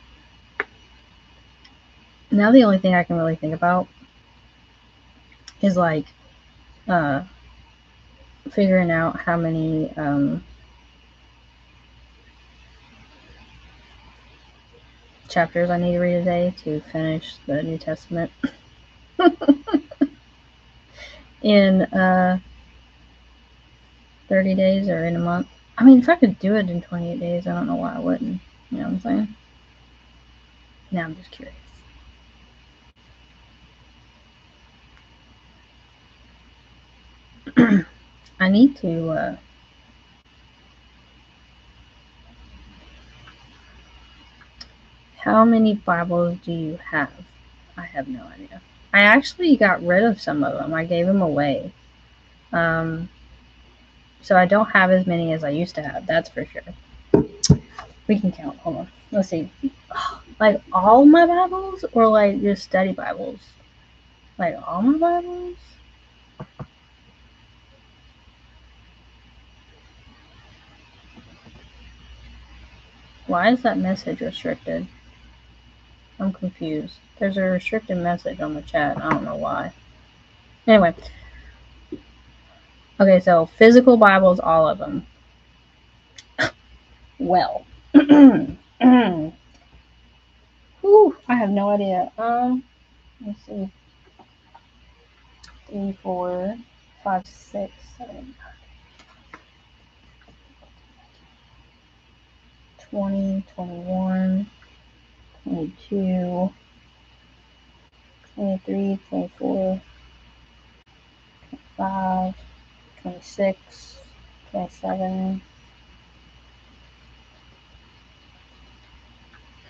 Now the only thing I can really think about is like figuring out how many chapters I need to read a day to finish the New Testament in 30 days or in a month. I mean, if I could do it in 28 days, I don't know why I wouldn't. You know what I'm saying? Now I'm just curious. I need to how many Bibles do you have? I have no idea. I actually got rid of some of them. I gave them away. So I don't have as many as I used to have, that's for sure. We can count. Hold on. Let's see. Like all my Bibles or like just study Bibles? Like all my Bibles? Why is that message restricted? I'm confused. There's a restricted message on the chat. I don't know why. Anyway. Okay, so physical Bibles, all of them. Well. Whew, I have no idea. Let's see. 3, 4, 5, 6, 7, 20, 21, 22, 23, 24, 25, 26, 27,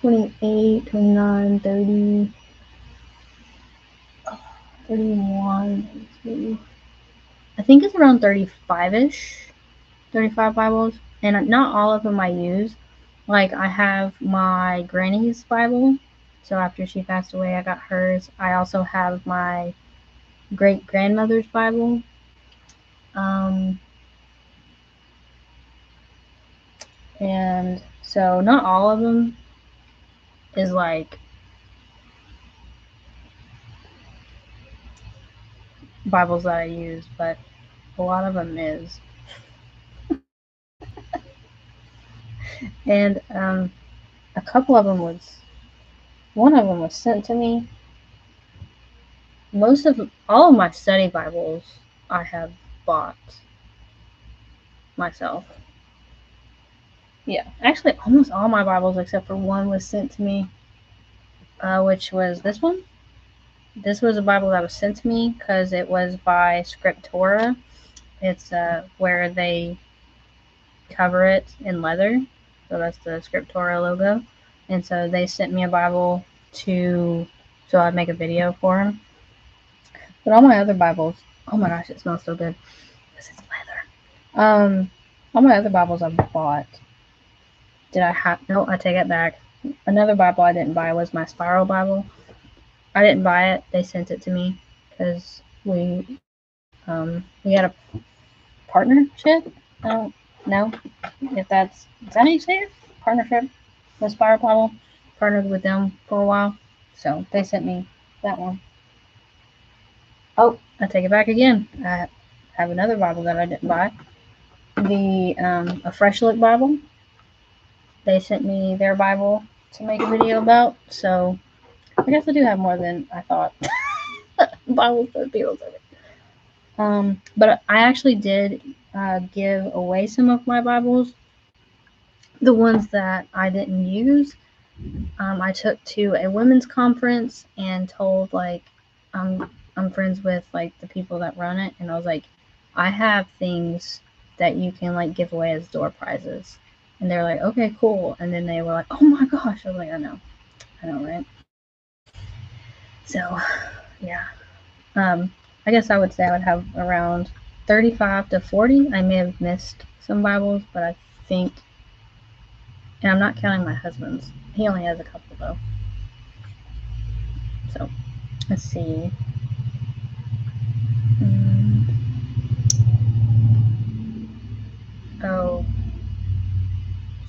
28, 29, 30, 31, 32. I think it's around 35-ish, 35 Bibles, and not all of them I use. Like I have my granny's Bible, so after she passed away I got hers. I also have my great grandmother's Bible. And so not all of them is like Bibles that I use, but a lot of them is. And a couple of them one of them was sent to me. All of my study Bibles I have bought myself. Yeah, actually almost all my Bibles except for one was sent to me, which was this one. This was a Bible that was sent to me because it was by Scriptura. It's where they cover it in leather. So that's the Scriptura logo. And so they sent me a Bible so I'd make a video for them. But all my other Bibles, oh my gosh, it smells so good because it's leather. All my other Bibles I've bought. No, I take it back. Another Bible I didn't buy was my Spiral Bible. I didn't buy it. They sent it to me because we had a partnership. I don't know if is that how you say it? Partnership with Spiral Bible. Partnered with them for a while. So they sent me that one. Oh, I take it back again. I have another Bible that I didn't buy. A Fresh Look Bible. They sent me their Bible to make a video about. So I guess I do have more than I thought. Bibles that people said. But I actually did give away some of my Bibles. The ones that I didn't use, I took to a women's conference and told I'm friends with like the people that run it, and I was like, I have things that you can like give away as door prizes, and they're like, okay, cool, and then they were like, oh my gosh, I was like, I know, right? So, yeah, I guess I would say I would have around 35 to 40. I may have missed some Bibles, but I think, and I'm not counting my husband's. He only has a couple though. So, Let's see. Oh,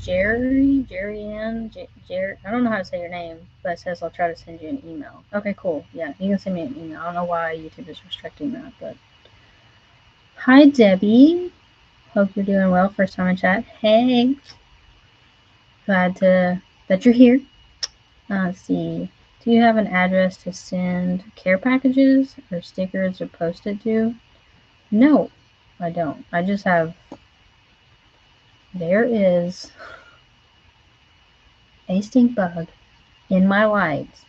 Jerry Ann, I don't know how to say your name, but it says I'll try to send you an email. Okay, cool. Yeah, you can send me an email. I don't know why YouTube is restricting that, but hi Debbie. Hope you're doing well. First time in chat. Hey, glad that you're here. Let's see. Do you have an address to send care packages or stickers or post-it to? No, I don't. I just have. There is a stink bug in my lights.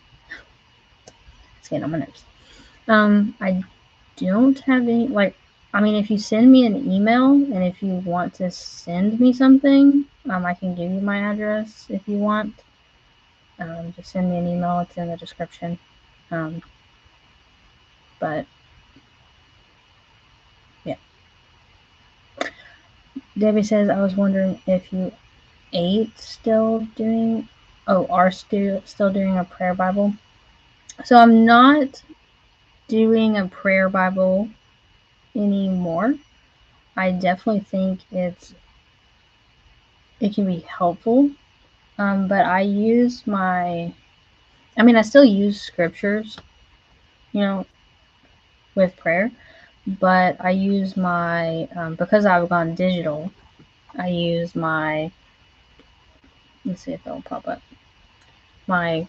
It's getting on my nerves. I don't have any, like, I mean, if you send me an email and if you want to send me something, I can give you my address if you want. Just send me an email. It's in the description. But yeah. Debbie says, I was wondering if you are still doing a prayer Bible. So I'm not doing a prayer Bible anymore. I definitely think it can be helpful. But I still use scriptures, with prayer, but I use because I've gone digital, I use let's see if it'll pop up, my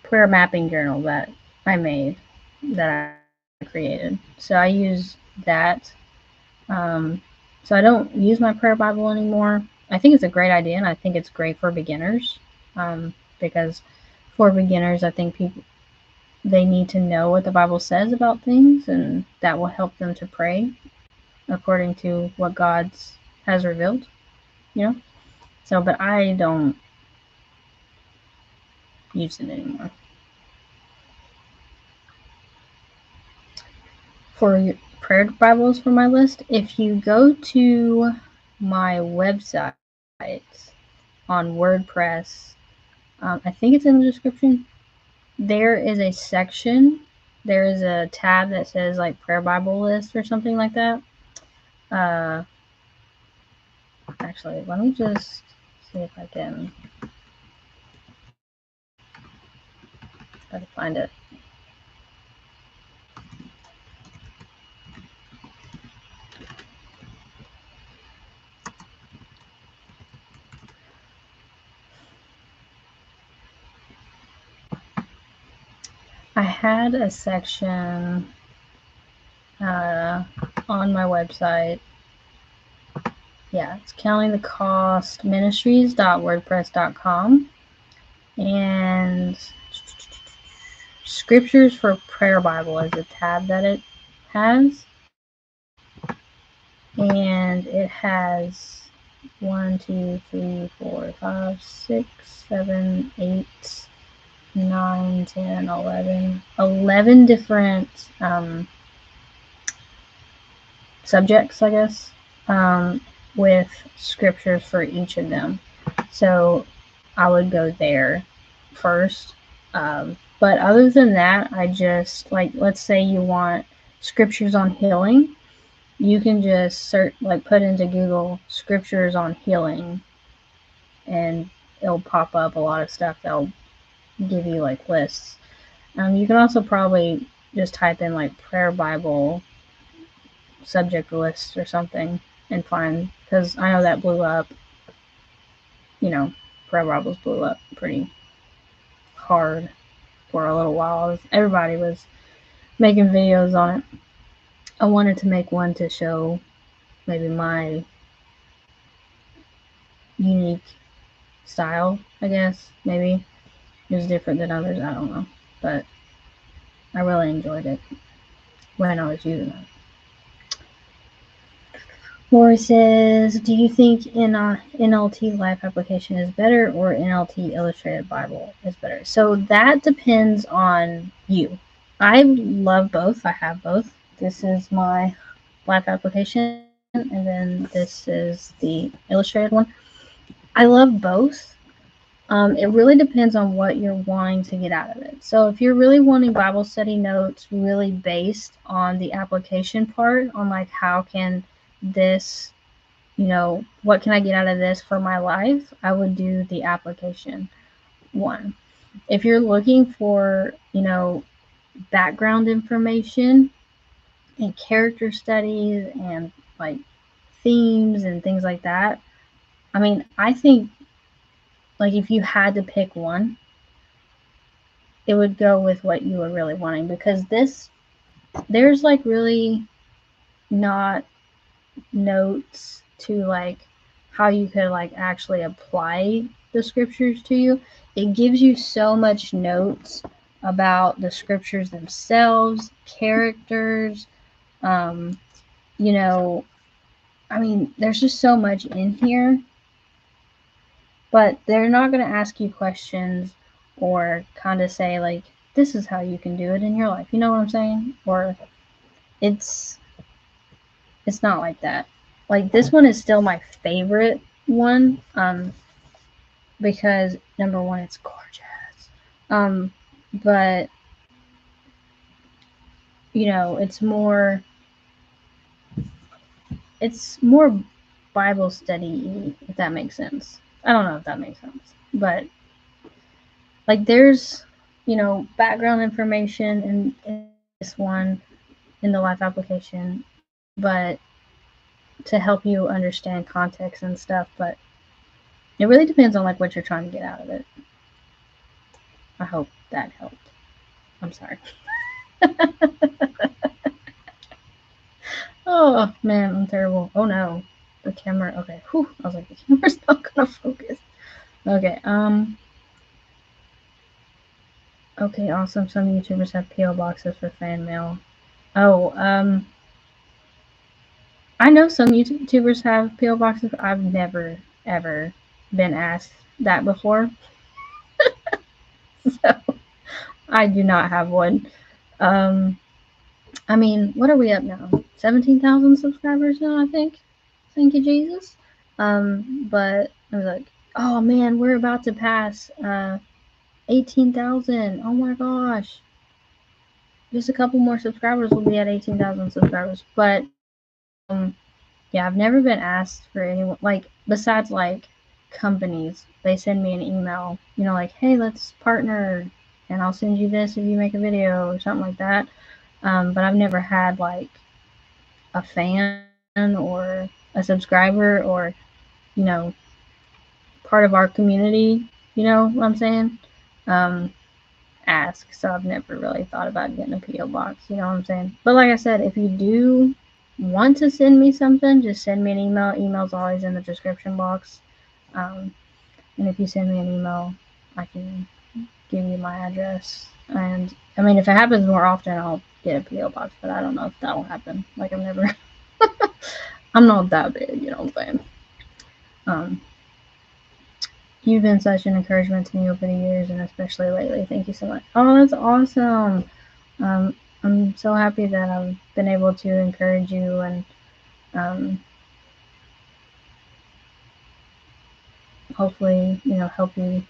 prayer mapping journal that I made, that I created. So I use that. So I don't use my prayer Bible anymore. I think it's a great idea, and I think it's great for beginners, because for beginners, I think they need to know what the Bible says about things, and that will help them to pray according to what God has revealed, So, but I don't use it anymore. For prayer Bibles for my list, if you go to my website on WordPress, I think it's in the description. There is a section, there is a tab that says like prayer Bible list or something like that. Actually, let me just see if I can try to find it. I had a section on my website. Yeah, it's Counting the Cost Ministries.wordpress.com, and Scriptures for Prayer Bible is a tab that it has, and it has 1, 2, 3, 4, 5, 6, 7, 8, 9, 10, 11 different subjects, I guess, with scriptures for each of them. So I would go there first. But other than that, I just, like, let's say you want scriptures on healing, you can just put into Google scriptures on healing, and it'll pop up a lot of stuff that'll give you like lists. You can also probably just type in like prayer Bible subject list or something and find, because I know that blew up, prayer Bibles blew up pretty hard for a little while. Everybody was making videos on it. I wanted to make one to show maybe my unique style, I guess. Maybe it was different than others, I don't know, but I really enjoyed it when I was using it. Lori says, do you think NLT Life Application is better or NLT Illustrated Bible is better? So that depends on you. I love both. I have both. This is my Life Application, and then this is the illustrated one. I love both. It really depends on what you're wanting to get out of it. So if you're really wanting Bible study notes really based on the application part, on like how can this, what can I get out of this for my life, I would do the application one. If you're looking for, background information and character studies and like themes and things like that, I mean, I think like if you had to pick one, it would go with what you were really wanting, because there's like really not notes to like how you could like actually apply the scriptures to you. It gives you so much notes about the scriptures themselves, characters, um, you know, I mean, there's just so much in here, but they're not going to ask you questions or kind of say like this is how you can do it in your life. You know what I'm saying? Or it's it's not like that. Like this one is still my favorite one, because number one, it's gorgeous. But it's more Bible study, if that makes sense. I don't know if that makes sense, but like there's background information in this one, in the life application, but to help you understand context and stuff. But it really depends on like what you're trying to get out of it. I hope that helped. I'm sorry. Oh man, I'm terrible. Oh no, the camera. Okay, whew. I was like, the camera's not gonna focus. Okay. Okay, awesome. Some YouTubers have PO boxes for fan mail. Oh, I know some YouTubers have PO boxes. I've never ever been asked that before, so I do not have one. Um, I mean, what are we up now? 17,000 subscribers now, I think. Thank you, Jesus. But I was like, oh man, we're about to pass 18,000. Oh my gosh. Just a couple more subscribers will be at 18,000 subscribers. But yeah, I've never been asked for anyone, like, besides like companies. They send me an email, like, hey, let's partner and I'll send you this if you make a video or something like that. But I've never had like a fan or a subscriber or, you know, part of our community, you know what I'm saying? Um, ask. So I've never really thought about getting a PO box, you know what I'm saying? But like I said, if you do want to send me something, just send me an email. Email's always in the description box. And if you send me an email, I can give you my address. And I mean, if it happens more often, I'll get a PO box, but I don't know if that will happen. Like I've never, I'm not that big, you know what I'm saying? Um, you've been such an encouragement to me over the years, and especially lately. Thank you so much. Oh, that's awesome. I'm so happy that I've been able to encourage you and um, hopefully, help you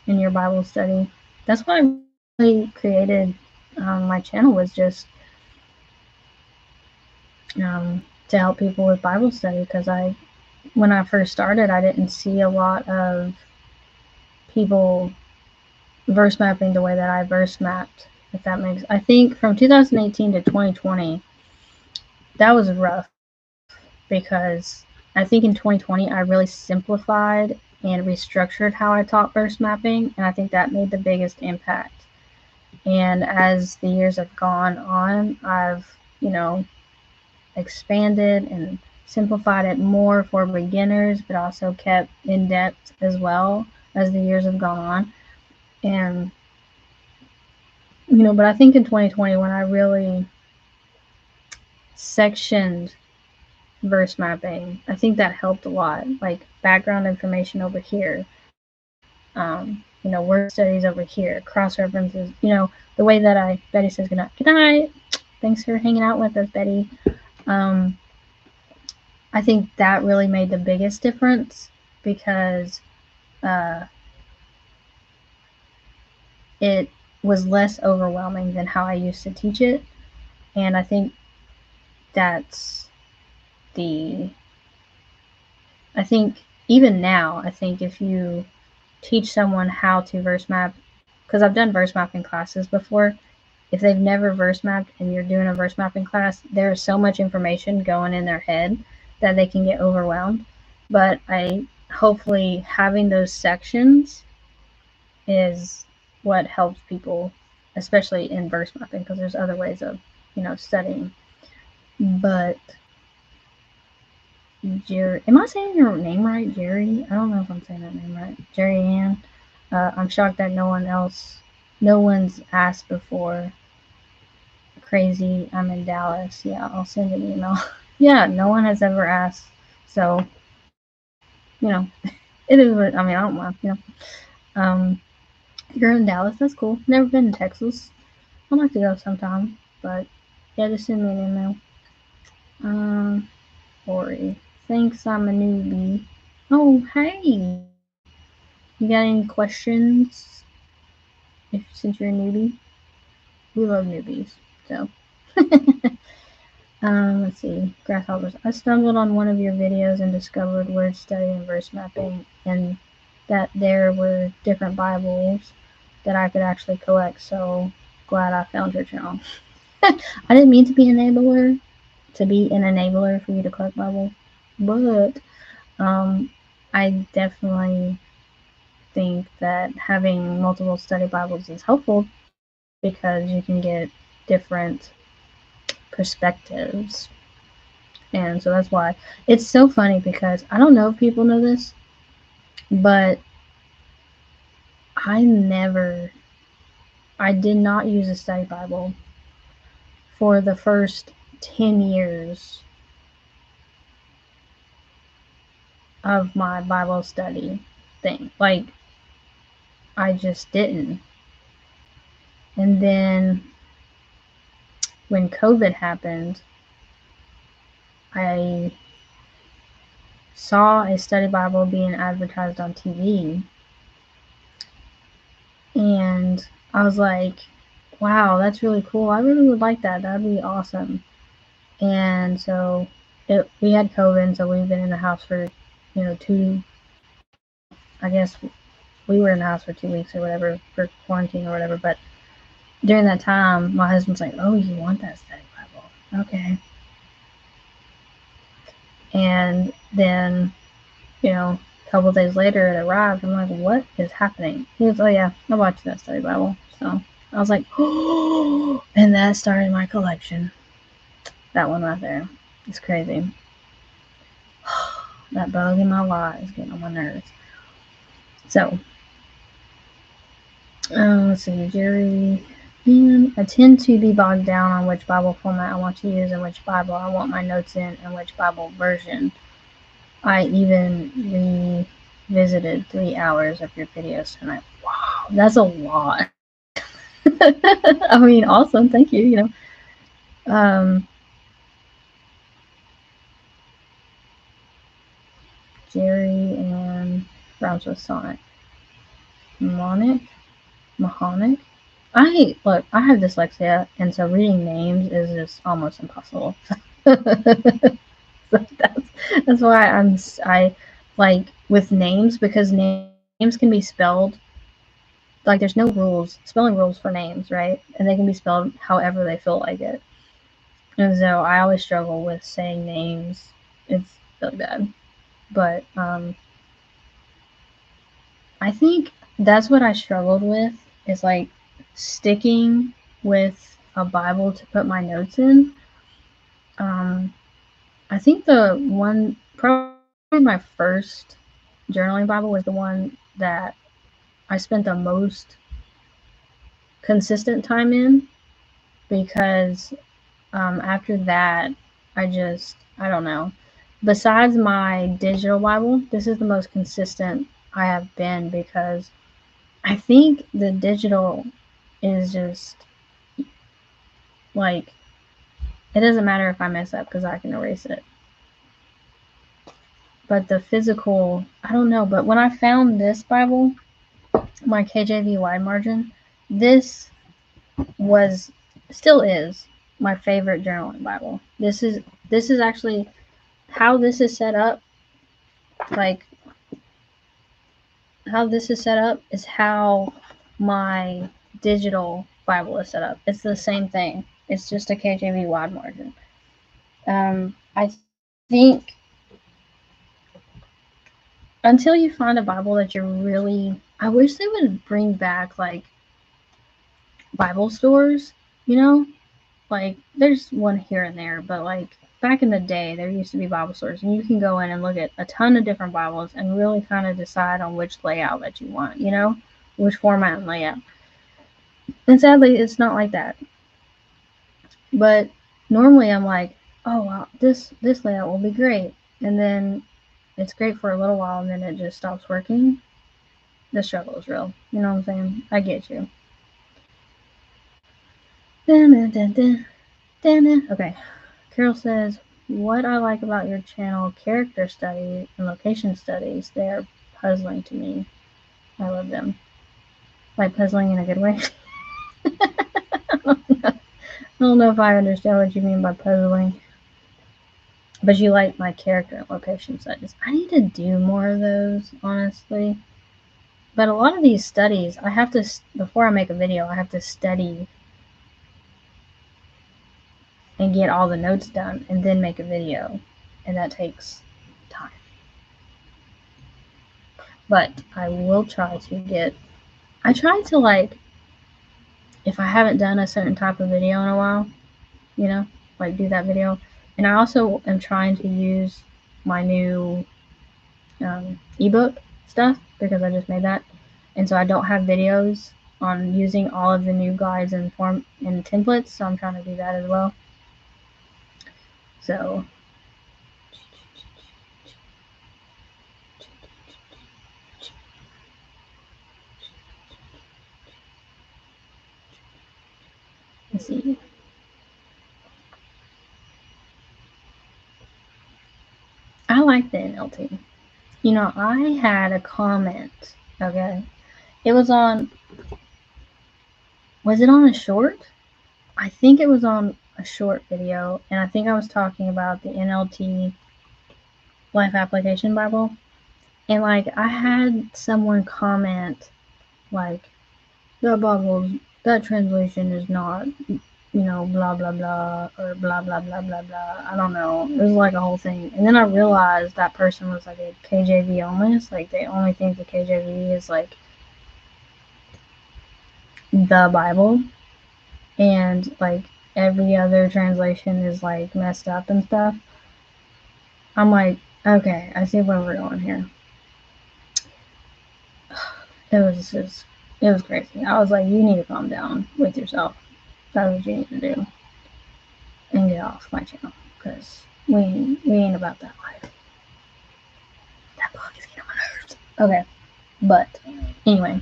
in your Bible study. That's why I really created my channel, was just to help people with Bible study, because when I first started, I didn't see a lot of people verse mapping the way that I verse mapped. If that makes, I think from 2018 to 2020, that was rough, because I think in 2020 I really simplified and restructured how I taught verse mapping, and I think that made the biggest impact. And as the years have gone on, I've, expanded and simplified it more for beginners, but also kept in depth as well as the years have gone on. And, but I think in 2020, when I really sectioned verse mapping, I think that helped a lot. Like background information over here, word studies over here, cross references, the way that Betty says good night. Thanks for hanging out with us, Betty. I think that really made the biggest difference, because it was less overwhelming than how I used to teach it. And I think that's the, I think even now, I think if you teach someone how to verse map, because I've done verse mapping classes before, if they've never verse mapped and you're doing a verse mapping class, there's so much information going in their head that they can get overwhelmed. But I hopefully having those sections is what helps people, especially in verse mapping, because there's other ways of, studying. But Jerry, am I saying your name right, Jerry? I don't know if I'm saying that name right. Jerry Ann. I'm shocked that no one's asked before. Crazy, I'm in Dallas. Yeah, I'll send an email. Yeah, no one has ever asked. So, it is what, I mean, I don't mind. Um, you're in Dallas, that's cool. Never been to Texas. I'd like to go sometime, but yeah, just send me an email. Ori, thanks, I'm a newbie. Oh, hey, you got any questions? Since you're a newbie, we love newbies, so. Let's see, grasshoppers. I stumbled on one of your videos and discovered word study and verse mapping, and that there were different Bibles that I could actually collect. So glad I found your channel. I didn't mean to be an enabler for you to collect Bibles, but I definitely think that having multiple study Bibles is helpful because you can get different perspectives. And so that's why it's so funny, because I don't know if people know this, but I did not use a study Bible for the first 10 years of my Bible study thing. Like, I just didn't. And then when COVID happened, I saw a study Bible being advertised on TV, and I was like, wow, that's really cool. I really would like that. That'd be awesome. And so we had COVID, so we've been in the house for, I guess we were in the house for 2 weeks or whatever for quarantine or whatever. But during that time, my husband's like, oh, you want that study Bible? Okay. And then, a couple of days later, it arrived. I'm like, what is happening? He goes, oh, yeah, I bought you that study Bible. So I was like, oh, and that started my collection. That one right there. It's crazy. That bug in my life is getting on my nerves. So, let's see, Jerry. I tend to be bogged down on which Bible format I want to use and which Bible I want my notes in and which Bible version. I even revisited 3 hours of your videos tonight. Wow, that's a lot. I mean, awesome. Thank you. Um, Jerry and rhymes with Sonic. Mahonic. I have dyslexia, and so reading names is just almost impossible. So that's why I like with names, because names can be spelled like there's no spelling rules for names, right? And they can be spelled however they feel like it. And so I always struggle with saying names. It's really bad. But I think that's what I struggled with, is like sticking with a Bible to put my notes in. I think the one, probably my first journaling Bible was the one that I spent the most consistent time in, because after that, I don't know. Besides my digital Bible, this is the most consistent I have been, because I think the digital is just like, it doesn't matter if I mess up because I can erase it. But the physical, I don't know. But when I found this Bible, my KJV wide margin, this still is my favorite journaling Bible. This is actually how this is set up. Like, how this is set up is how my digital Bible is set up. It's the same thing. It's just a KJV wide margin. I think until you find a Bible that you're really, I wish they would bring back like Bible stores, you know? Like, there's one here and there, but like back in the day, there used to be Bible stores, and you can go in and look at a ton of different Bibles and really kind of decide on which layout that you want, you know, which format and layout. And sadly, it's not like that. But normally, I'm like, oh wow, this layout will be great, and then it's great for a little while, and then it just stops working. The struggle is real. You know what I'm saying? I get you. Okay. Carol says, what I like about your channel, character study and location studies, they're puzzling to me. I love them. Like puzzling in a good way. I don't know if I understand what you mean by puzzling. But you like my character and location studies. I need to do more of those, honestly. But a lot of these studies, I have to, before I make a video, I have to study and get all the notes done and then make a video. And that takes time. But I will try to get, I try to like, if I haven't done a certain type of video in a while, you know, like do that video. And I also am trying to use my new ebook stuff because I just made that. And so I don't have videos on using all of the new guides and form and templates. So I'm trying to do that as well. So let's see. I like the NLT. You know, I had a comment, okay? It was on, was it on a short? I think it was on a short video, and I think I was talking about the NLT Life Application Bible. And like, I had someone comment, like, that Bible, that translation is not, you know, blah, blah, blah, or blah, blah, blah, blah, blah. I don't know. It was like a whole thing. And then I realized that person was like a KJV onlys. Like, they only think the KJV is like the Bible. And like every other translation is like messed up and stuff. I'm like, okay, I see where we're going here. It was crazy. I was like, you need to calm down with yourself. That's what you need to do. And get off my channel. Because we ain't about that life. That book is getting on my nerves. Okay. But, anyway.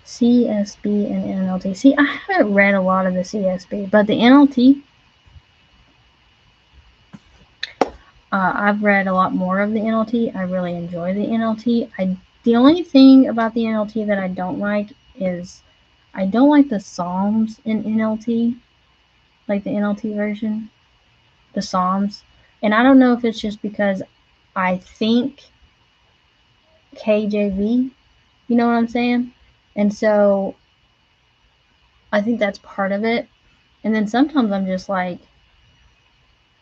CSB and NLT. See, I haven't read a lot of the CSB. But the NLT, I've read a lot more of the NLT. I really enjoy the NLT. The only thing about the NLT that I don't like is I don't like the Psalms in NLT, like the NLT version, the Psalms. And I don't know if it's just because I think KJV, you know what I'm saying? And so I think that's part of it. And then sometimes I'm just like,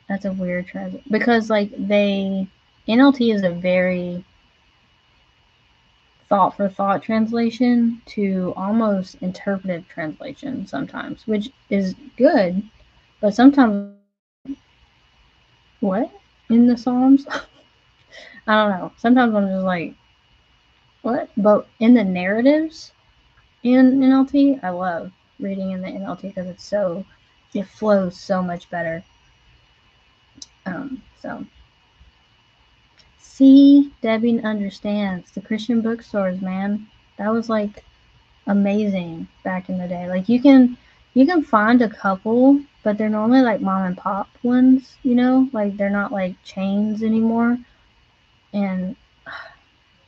that's a weird translation. Because like NLT is a very thought for thought translation to almost interpretive translation sometimes, which is good, but sometimes what in the Psalms? I don't know. Sometimes I'm just like, what? But in the narratives in NLT, I love reading in the NLT because it flows so much better. So see, Debbie understands the Christian bookstores, man. That was like amazing back in the day. Like you can find a couple, but they're normally like mom and pop ones, you know, like they're not like chains anymore. And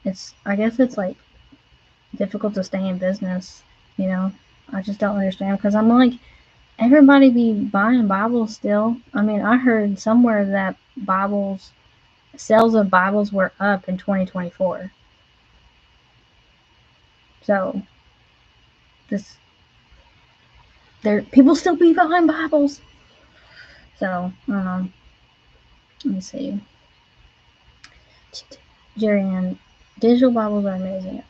I guess it's like difficult to stay in business, you know. I just don't understand because I'm like, everybody be buying Bibles still. I mean, I heard somewhere that sales of Bibles were up in 2024. So this there people still be buying Bibles. So I don't know. Let me see. Jerry, digital Bibles are amazing.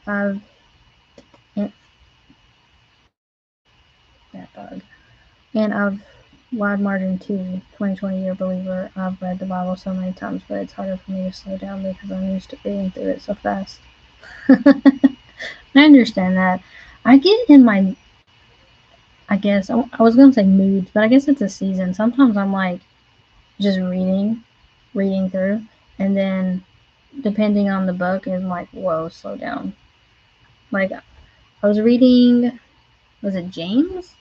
That bug. And I've wide margin too. 2020 year believer. I've read the Bible so many times, but it's harder for me to slow down because I'm used to reading through it so fast. I understand that. I get in my, I guess, I was going to say moods, but I guess it's a season. Sometimes I'm like just reading through, and then depending on the book, I'm like, whoa, slow down. Like, I was reading, was it James?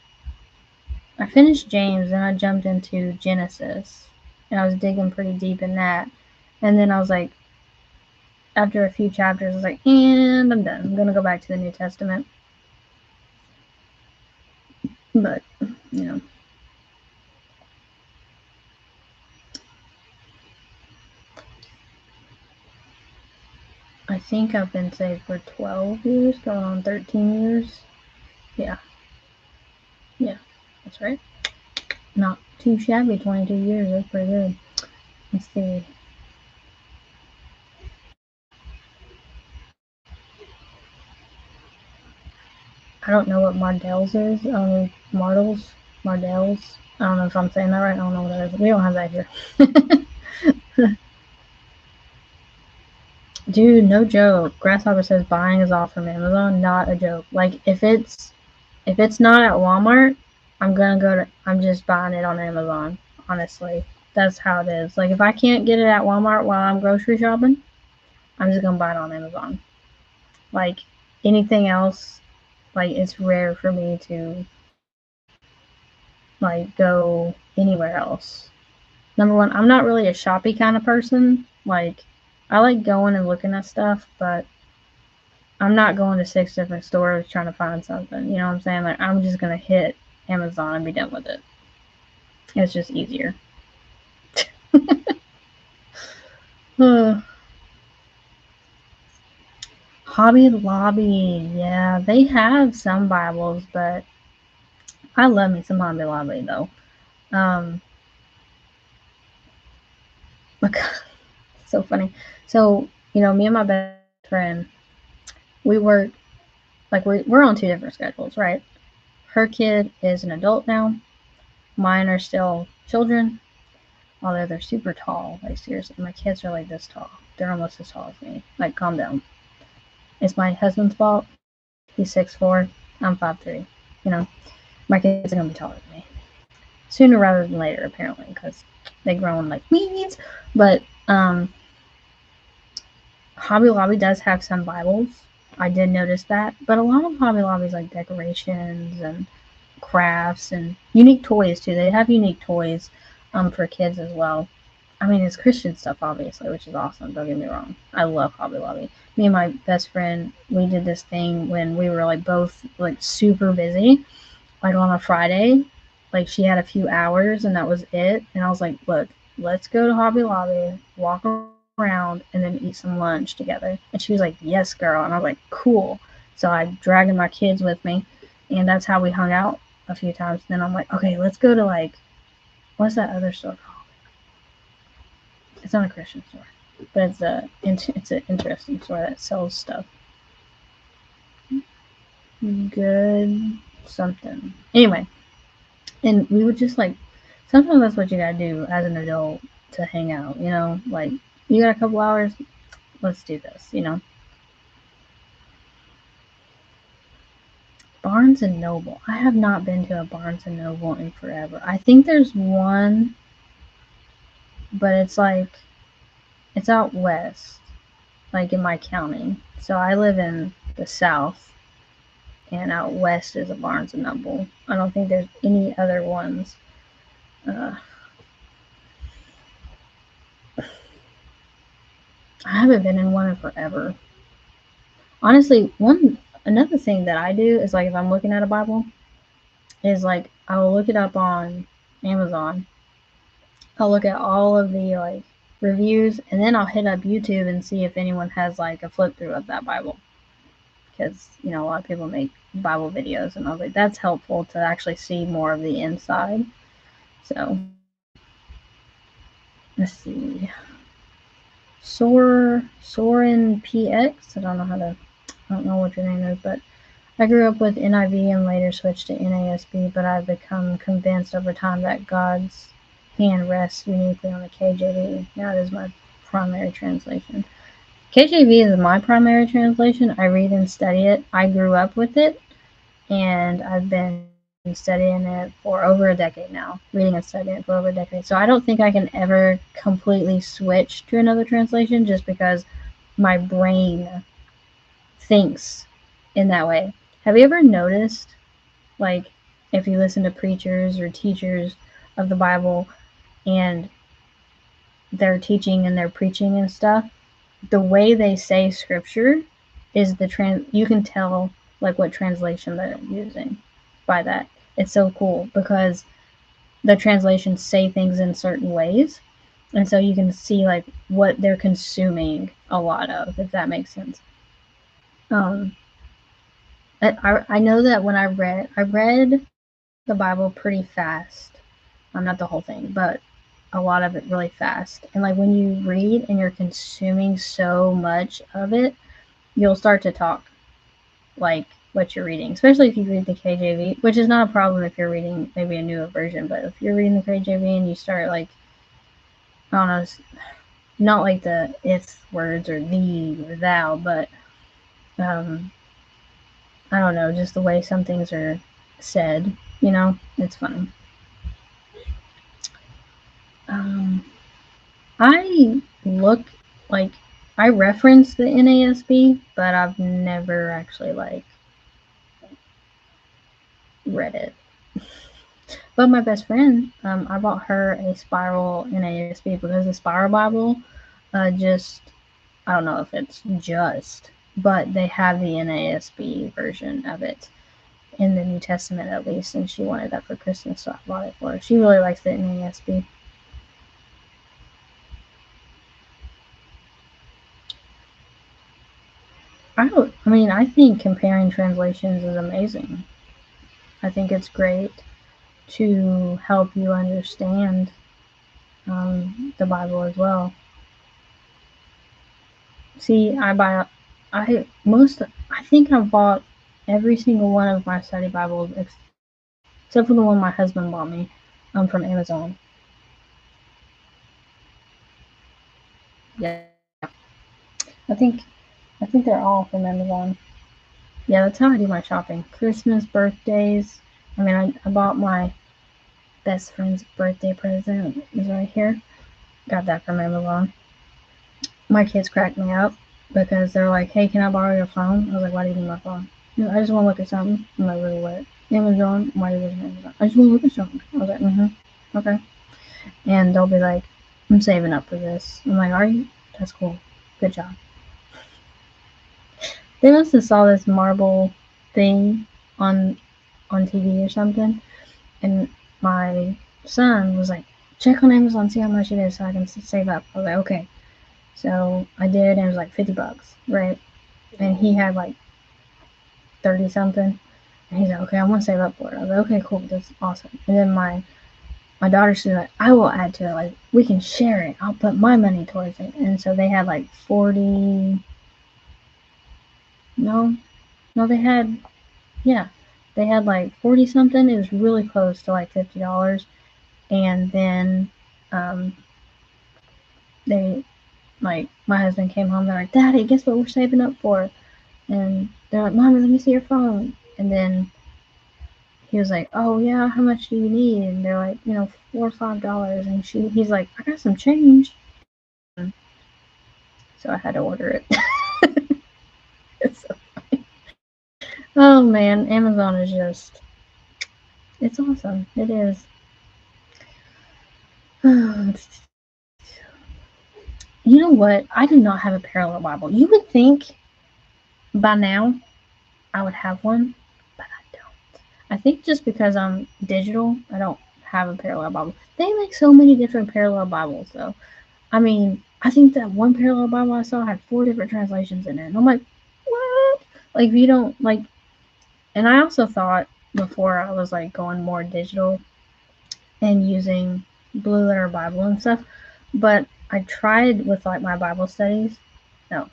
I finished James and I jumped into Genesis, and I was digging pretty deep in that. And then I was like, after a few chapters, I was like, and I'm done. I'm going to go back to the New Testament. But, you know. I think I've been saved for 12 years, going on 13 years. Yeah. Yeah, that's right. Not too shabby, 22 years. That's pretty good. Let's see. I don't know what Mardel's is. I don't know Mardel's. I don't know if I'm saying that right. I don't know what that is. We don't have that here. Dude, no joke. Grasshopper says buying is off from Amazon. Not a joke. Like if it's not at Walmart, I'm just buying it on Amazon. Honestly, that's how it is. Like if I can't get it at Walmart while I'm grocery shopping, I'm just gonna buy it on Amazon. Like anything else, like it's rare for me to like go anywhere else. Number one, I'm not really a shoppy kind of person. Like I like going and looking at stuff, but I'm not going to 6 different stores trying to find something. You know what I'm saying? Like I'm just gonna hit Amazon and be done with it. It's just easier. Hobby Lobby, yeah, they have some Bibles, but I love me some Hobby Lobby though. Um, so funny. So me and my best friend, we work like we're on 2 different schedules, right? Her kid is an adult now. Mine are still children, although they're super tall. Like seriously, my kids are like this tall. They're almost as tall as me. Like calm down. It's my husband's fault. He's 6'4". I'm 5'3". You know, my kids are gonna be taller than me sooner rather than later, apparently, because they grow in like weeds. But Hobby Lobby does have some Bibles. I did notice that, but a lot of Hobby Lobby's like decorations and crafts and unique toys too. They have unique toys for kids as well. I mean, it's Christian stuff, obviously, which is awesome. Don't get me wrong. I love Hobby Lobby. Me and my best friend, we did this thing when we were like both like super busy, like on a Friday. Like she had a few hours and that was it. And I was like, look, let's go to Hobby Lobby, walk around, and then eat some lunch together. And she was like, yes, girl. And I was like, cool. So I dragged my kids with me, and that's how we hung out a few times. And then I'm like, okay, let's go to like, what's that other store called? It's not a Christian store, but it's an interesting store that sells stuff. Good something. Anyway, and we would just like, sometimes that's what you gotta do as an adult to hang out. Like you got a couple hours, let's do this. Barnes and Noble. I have not been to a Barnes and Noble in forever. I think there's one, but it's out west, like in my county. So I live in the south, and out west is a Barnes and Noble. I don't think there's any other ones. I haven't been in one in forever. Honestly, another thing that I do is like if I'm looking at a Bible, is like I will look it up on Amazon. I'll look at all of the like reviews, and then I'll hit up YouTube and see if anyone has like a flip through of that Bible, because a lot of people make Bible videos, and I was like, that's helpful to actually see more of the inside. So let's see. Soren PX. I don't know what your name is, but I grew up with NIV and later switched to NASB, but I've become convinced over time that God's hand rests uniquely on the KJV. Now it is my primary translation. KJV is my primary translation. I read and study it. I grew up with it, and I've been studying it for over a decade now. Reading and studying it for over a decade. So I don't think I can ever completely switch to another translation just because my brain thinks in that way. Have you ever noticed, like, if you listen to preachers or teachers of the Bible and they're teaching and they're preaching and stuff, the way they say scripture is you can tell like what translation they're using by that. It's so cool because the translations say things in certain ways, and so you can see like what they're consuming a lot of, if that makes sense. um I know that when I read the Bible pretty fast. Not the whole thing, but a lot of it really fast. And like when you read and you're consuming so much of it, you'll start to talk like what you're reading, especially if you read the KJV, which is not a problem if you're reading maybe a newer version. But if you're reading the KJV and you start like, I don't know, not like the if words or thee or thou, but um, I don't know, just the way some things are said, it's funny. Um, I look like I reference the NASB, but I've never actually like read it. But my best friend, I bought her a Spiral NASB because the Spiral Bible, just I don't know if it's just, but they have the NASB version of it in the New Testament at least, and she wanted that for Christmas, so I bought it for her. She really likes the NASB. I think comparing translations is amazing. I think it's great to help you understand the Bible as well. See, I think I bought every single one of my study Bibles except for the one my husband bought me from Amazon. Yeah, I think I think they're all from Amazon. Yeah, that's how I do my shopping. Christmas, birthdays. I bought my best friend's birthday present. Is right here. Got that from Amazon. My kids cracked me up because they're like, "Hey, can I borrow your phone?" I was like, "Why do you need my phone?" I just want to look at something. I'm like, "Really, what?" Amazon. Why are you looking at Amazon? I just want to look at something. I was like, okay. And they'll be like, "I'm saving up for this." I'm like, "Are you?" That's cool. Good job. They must have saw this marble thing on TV or something, and my son was like, "Check on Amazon, see how much it is, so I can save up." I was like, "Okay." So I did, and it was like $50, right? And he had like 30 something. And he's like, "Okay, I want to save up for it." I was like, "Okay, cool, that's awesome." And then my daughter, she's like, "I will add to it. Like, we can share it. I'll put my money towards it." And so they had like 40. No, no, yeah, they had like 40 something. It was really close to like $50. And then um, they, like, my husband came home. They're like, "Daddy, guess what we're saving up for?" And they're like, "Mommy, let me see your phone." And then he was like, "Oh yeah, how much do you need?" And they're like, $4 or $5. And he's like, "I got some change." So I had to order it. It's so funny. Oh man, Amazon is just, it's awesome. It is. You know what? I do not have a parallel Bible. You would think by now I would have one, but I don't. I think just because I'm digital, I don't have a parallel Bible. They make so many different parallel Bibles, though. I mean, I think that one parallel Bible I saw had 4 different translations in it. And I'm like, what? Like, if you don't, like, and I also thought before I was, like, going more digital and using Blue Letter Bible and stuff, but I tried with, like, my Bible studies. No,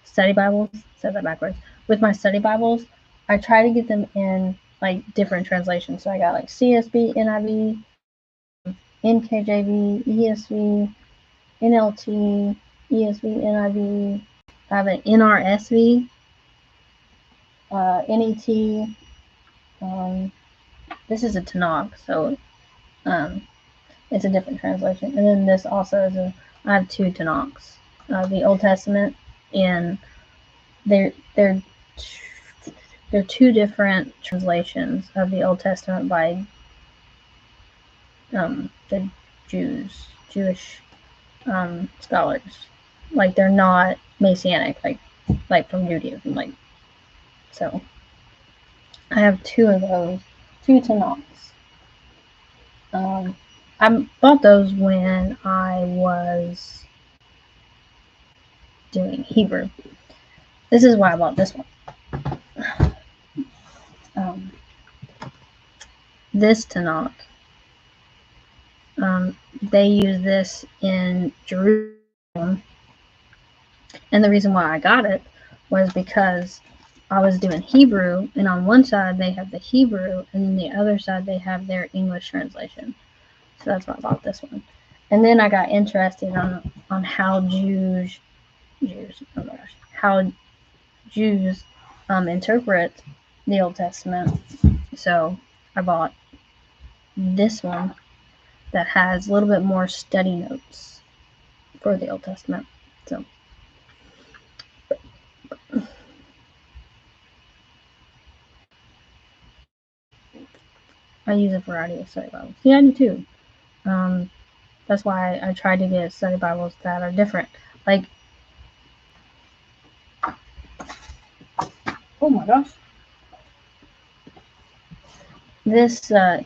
study Bibles. Said that backwards. With my study Bibles, I try to get them in, like, different translations. So I got, like, CSB, NIV, NKJV, ESV, NLT, ESV, NIV. I have an NRSV, NET. This is a Tanakh, so um, it's a different translation. And then this also is I have 2 Tanakhs, the Old Testament, and they're they're they're 2 different translations of the Old Testament by the Jewish scholars. Like, they're not Messianic, like from Judaism. Like, so I have 2 of those, 2 Tanakhs. I bought those when I was doing Hebrew. This is why I bought this one. This Tanakh, they use this in Jerusalem, and the reason why I got it was because I was doing Hebrew, and on one side they have the Hebrew, and then the other side they have their English translation. So that's why I bought this one. And then I got interested on how how Jews interpret the Old Testament. So I bought this one that has a little bit more study notes for the Old Testament. So I use a variety of study Bibles. Yeah, I do too. That's why I tried to get study Bibles that are different. Like, oh my gosh. This, the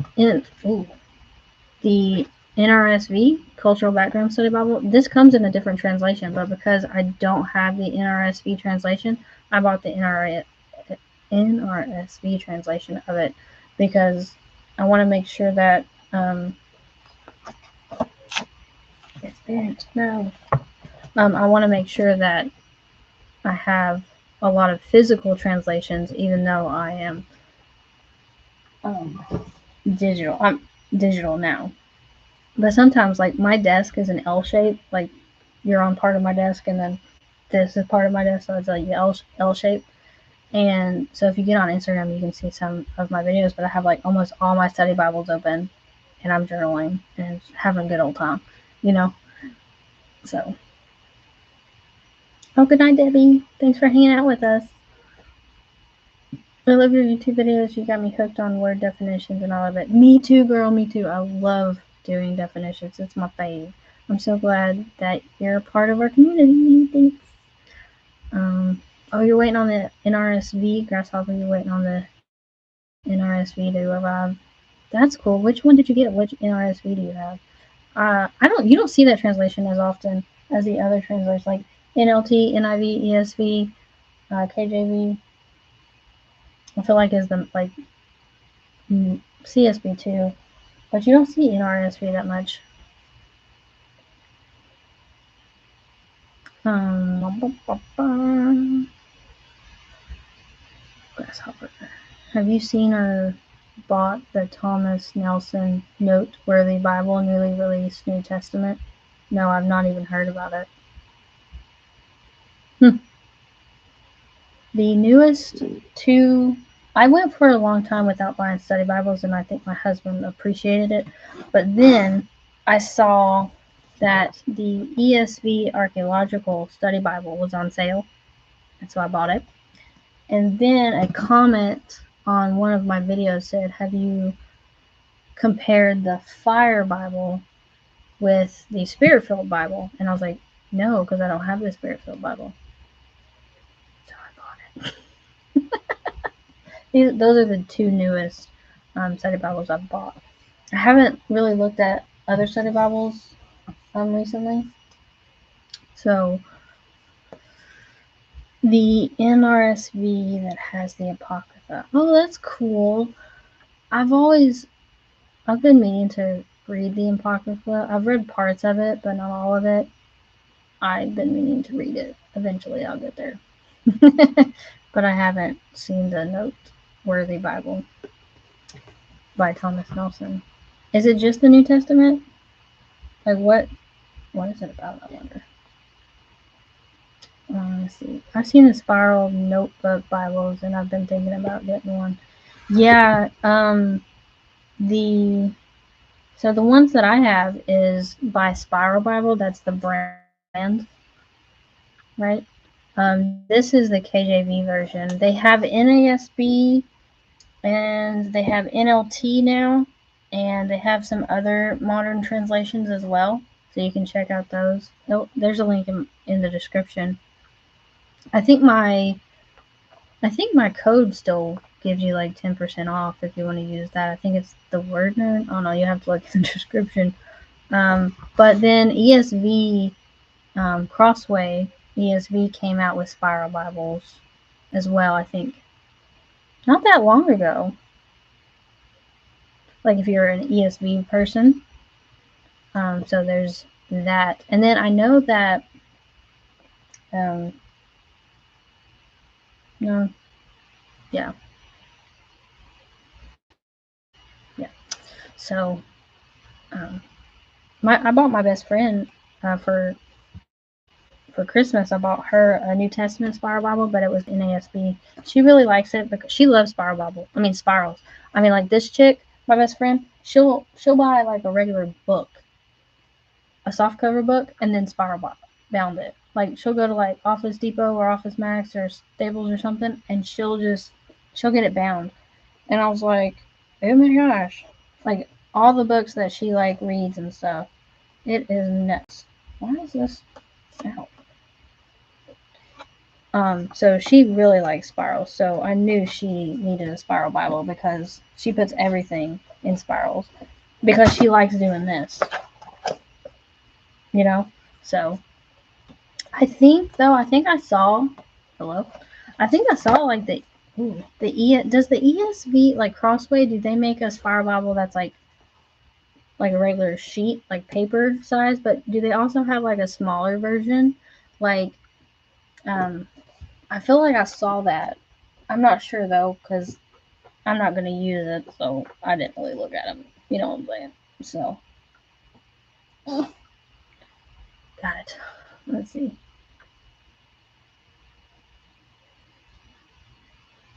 NRSV, Cultural Background Study Bible, this comes in a different translation, but because I don't have the NRSV translation, I bought the NRSV translation of it because I want to make sure that it's bent. No. I want to make sure that I have a lot of physical translations, even though I am digital. I'm digital now. But sometimes, like, my desk is an L shape. Like, you're on part of my desk, and then this is part of my desk, so it's like the L shape. And so if you get on Instagram, you can see some of my videos, but I have, like, almost all my study Bibles open, and I'm journaling and having a good old time, you know? So, oh, good night, Debbie. Thanks for hanging out with us. I love your YouTube videos. You got me hooked on word definitions and all of it. Me too, girl. Me too. I love doing definitions. It's my fave. I'm so glad that you're a part of our community. Thanks. Oh, you're waiting on the NRSV, Grasshopper. You're waiting on the NRSV to arrive. That's cool. Which one did you get? Which NRSV do you have? You don't see that translation as often as the other translations, like NLT, NIV, ESV, KJV. I feel like is the CSB too, but you don't see NRSV that much. Grasshopper. Have you seen or bought the Thomas Nelson Noteworthy Bible, newly released New Testament? No, I've not even heard about it. The newest 2, I went for a long time without buying study Bibles, and I think my husband appreciated it. But then I saw that the ESV Archaeological Study Bible was on sale, and so I bought it. And then a comment on one of my videos said, have you compared the Fire Bible with the Spirit-filled Bible? And I was like, no, because I don't have the Spirit-filled Bible. So I bought Those are the two newest study Bibles I've bought. I haven't really looked at other study Bibles recently. So the NRSV that has the Apocrypha. Oh, that's cool. I've been meaning to read the Apocrypha. I've read parts of it, but not all of it. I've been meaning to read it. Eventually I'll get there. But I haven't seen the Noteworthy Bible by Thomas Nelson. Is it just the New Testament? Like what is it about, I wonder? Let's see. I've seen the spiral notebook Bibles and I've been thinking about getting one. Yeah, the ones that I have is by Spiral Bible. That's the brand, right? This is the KJV version. They have NASB and they have NLT now, and they have some other modern translations as well. So you can check out those. Oh, there's a link in the description. I think my code still gives you like 10% off if you want to use that. I think it's the WordNerd. Oh no, you have to look in the description. But then ESV, Crossway ESV came out with Spiral Bibles as well, I think. Not that long ago. Like if you're an ESV person. So there's that. And then I know that, no, yeah. So, I bought my best friend, for Christmas. I bought her a New Testament Spiral Bible, but it was NASB. She really likes it because she loves Spiral Bible. I mean spirals. I mean, like this chick, my best friend, she'll buy like a regular book, a soft cover book, and then spiral bound it. Like she'll go to like Office Depot or Office Max or Staples or something, and she'll get it bound. And I was like, oh my gosh, like all the books that she like reads and stuff, it is nuts. Why is this out? So she really likes spirals. So I knew she needed a spiral Bible because she puts everything in spirals because she likes doing this. You know? So I think I saw like does the ESV like Crossway, do they make a spiral Bible that's like a regular sheet, like paper size, but do they also have like a smaller version? Like, I feel like I saw that. I'm not sure though, because I'm not going to use it, so I didn't really look at them. You know what I'm saying? So, got it. Let's see.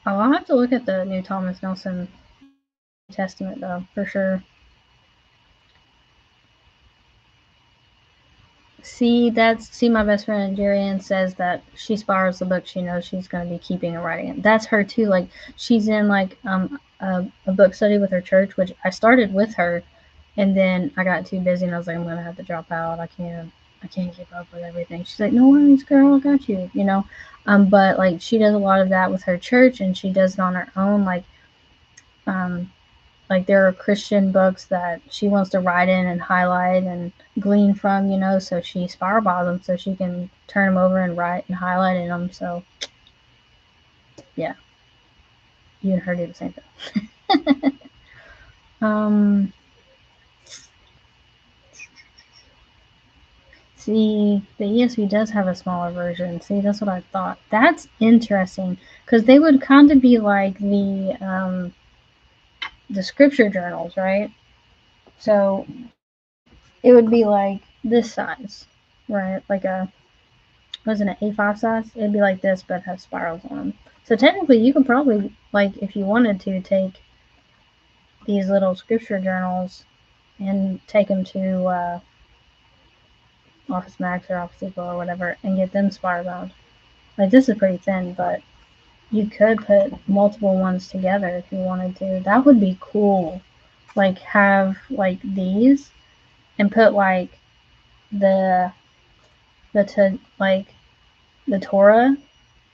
Oh, I'll have to look at the new Thomas Nelson Testament though, for sure. See, my best friend Jerry says that she spirals the book she knows she's going to be keeping and writing it. That's her too. Like she's in like a book study with her church, which I started with her, and then I got too busy and I was like, I'm going to have to drop out. I can't keep up with everything. She's like, no worries, girl, I got you. You know, but like she does a lot of that with her church, and she does it on her own. Like there are Christian books that she wants to write in and highlight and glean from, you know, so she spiral binds them so she can turn them over and write and highlight in them. So, yeah, you and her do the same thing. See, the ESV does have a smaller version. See, that's what I thought. That's interesting because they would kind of be like the scripture journals, right? So it would be like this size, right? Like wasn't it A5 size? It'd be like this, but have spirals on them. So technically, you could probably, like, if you wanted to, take these little scripture journals and take them to Office Max or Office Depot or whatever and get them spiral bound. Like, this is pretty thin, but you could put multiple ones together if you wanted to. That would be cool. Like, have, like, these and put, like, the Torah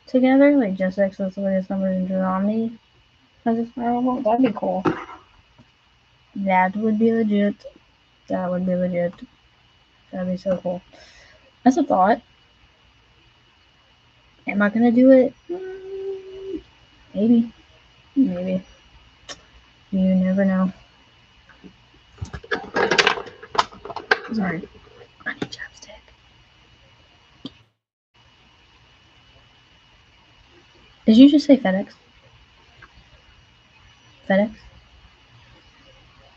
together, like just Exodus, Leviticus, Numbers, and Deuteronomy, Has a spiral boat? That'd be cool. That would be legit. That would be legit. That'd be so cool. That's a thought. Am I gonna do it? Maybe. Maybe. You never know. Sorry. I need chapstick. Did you just say FedEx? FedEx?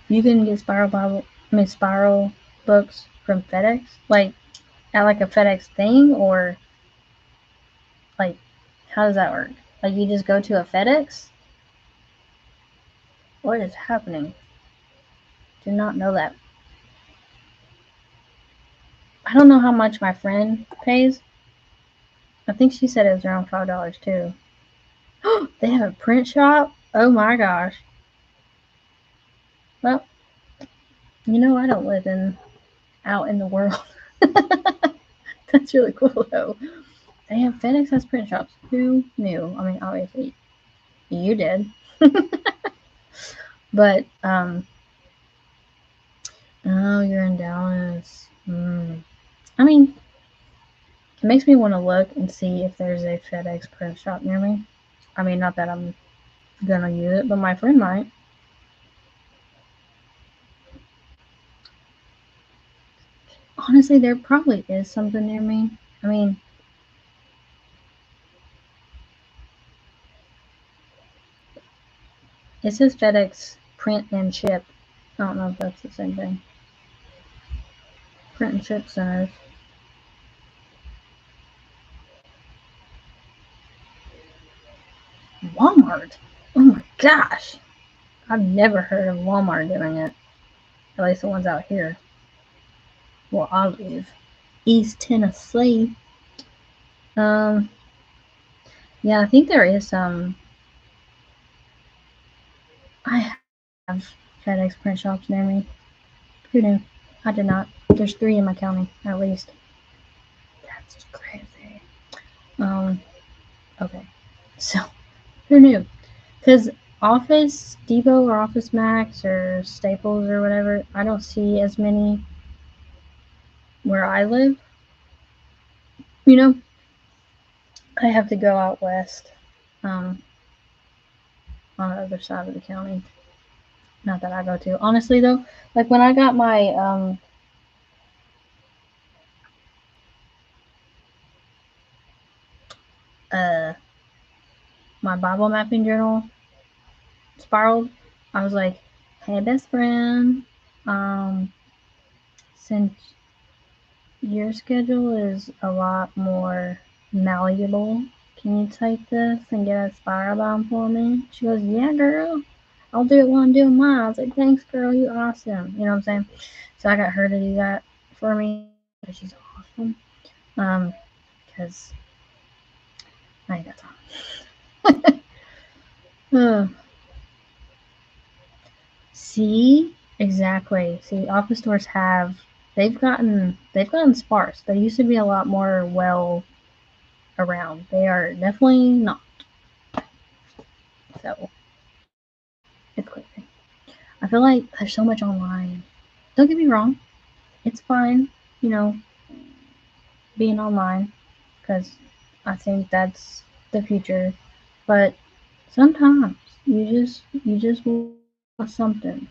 You can get spiral books from FedEx? Like at like a FedEx thing, or like how does that work? Like you just go to a FedEx? What is happening? Did not know that. I don't know how much my friend pays. I think she said it was around $5 too. They have a print shop? Oh my gosh. Well, you know I don't live out in the world. That's really cool though. They have FedEx has print shops. Who knew? I mean, obviously you did. But oh, you're in Dallas. I mean, it makes me want to look and see if there's a FedEx print shop near me. I mean, not that I'm gonna use it, but my friend might. Honestly, there probably is something near me. I mean, it says FedEx print and ship. I don't know if that's the same thing. Print and ship centers. Walmart. Oh my gosh. I've never heard of Walmart doing it. At least the ones out here. Well, I live East Tennessee. Um, yeah, I think there is some. I have FedEx print shops near me. Who knew? I did not. There's 3 in my county, at least. That's crazy. Okay. So, who knew? Because Office Depot or Office Max or Staples or whatever, I don't see as many where I live. You know, I have to go out west, on the other side of the county. Not that I go to. Honestly, though, like when I got uh, my Bible mapping journal spiraled, I was like, "Hey, best friend, um, since your schedule is a lot more malleable, can you take this and get a spiral bound for me?" She goes, "Yeah, girl. I'll do it while I'm doing mine." I was like, "Thanks, girl. You awesome." You know what I'm saying? So I got her to do that for me. She's awesome. Because I ain't got time. See, exactly. See, office stores they've gotten sparse. They used to be a lot more well around. They are definitely not. So it's crazy. I feel like there's so much online. Don't get me wrong, it's fine, you know, being online because I think that's the future. But sometimes you just want something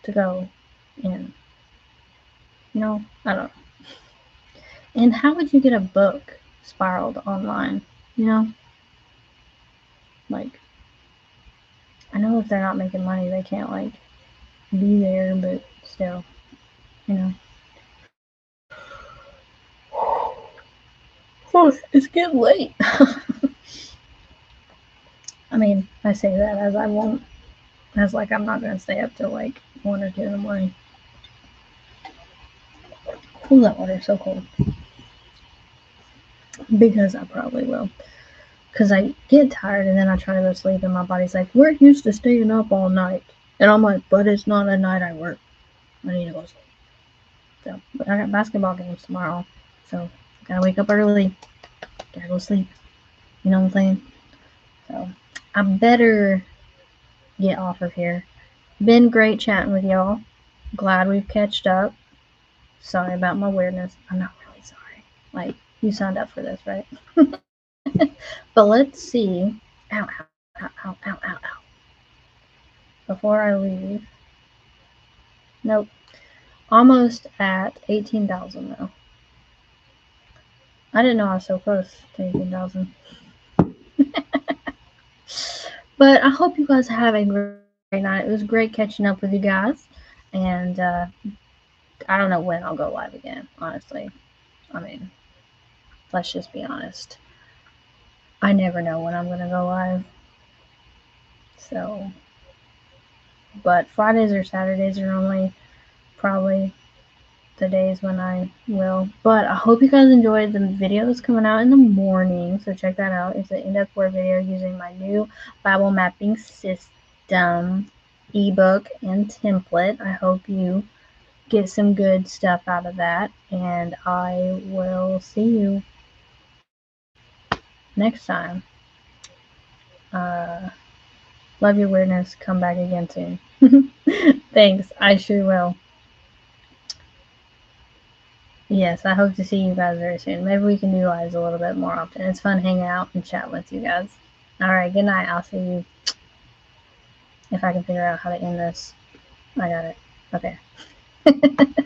to go in. I don't know. And how would you get a book spiraled online? You know, like I know if they're not making money, they can't like be there, but still, you know. Oh, it's getting late. I mean, I say that as I won't, as like I'm not gonna stay up till like 1 or 2 in the morning. Ooh, that water's so cold. Because I probably will. Because I get tired and then I try to go to sleep and my body's like, "We're used to staying up all night." And I'm like, "But it's not a night I work. I need to go to sleep." So, but I got basketball games tomorrow. So, gotta wake up early. Gotta go sleep. You know what I'm saying? So, I better get off of here. Been great chatting with y'all. Glad we've catched up. Sorry about my weirdness. I'm not really sorry. Like, you signed up for this, right? But let's see. Ow, ow, ow, ow, ow, ow, ow. Before I leave. Nope. Almost at 18,000 though. I didn't know I was so close to 18,000. But I hope you guys have a great night. It was great catching up with you guys. And I don't know when I'll go live again, honestly. I mean, let's just be honest. I never know when I'm going to go live. So, but Fridays or Saturdays are only probably the days when I will. But I hope you guys enjoyed the video that's coming out in the morning. So check that out. It's an in-depth word video using my new Bible mapping system ebook and template. I hope you get some good stuff out of that. And I will see you next time. Uh, love your weirdness. Come back again soon. Thanks. I sure will. Yes, I hope to see you guys very soon. Maybe we can do lives a little bit more often. It's fun hanging out and chat with you guys. Alright, good night. I'll see you if I can figure out how to end this. I got it. Okay.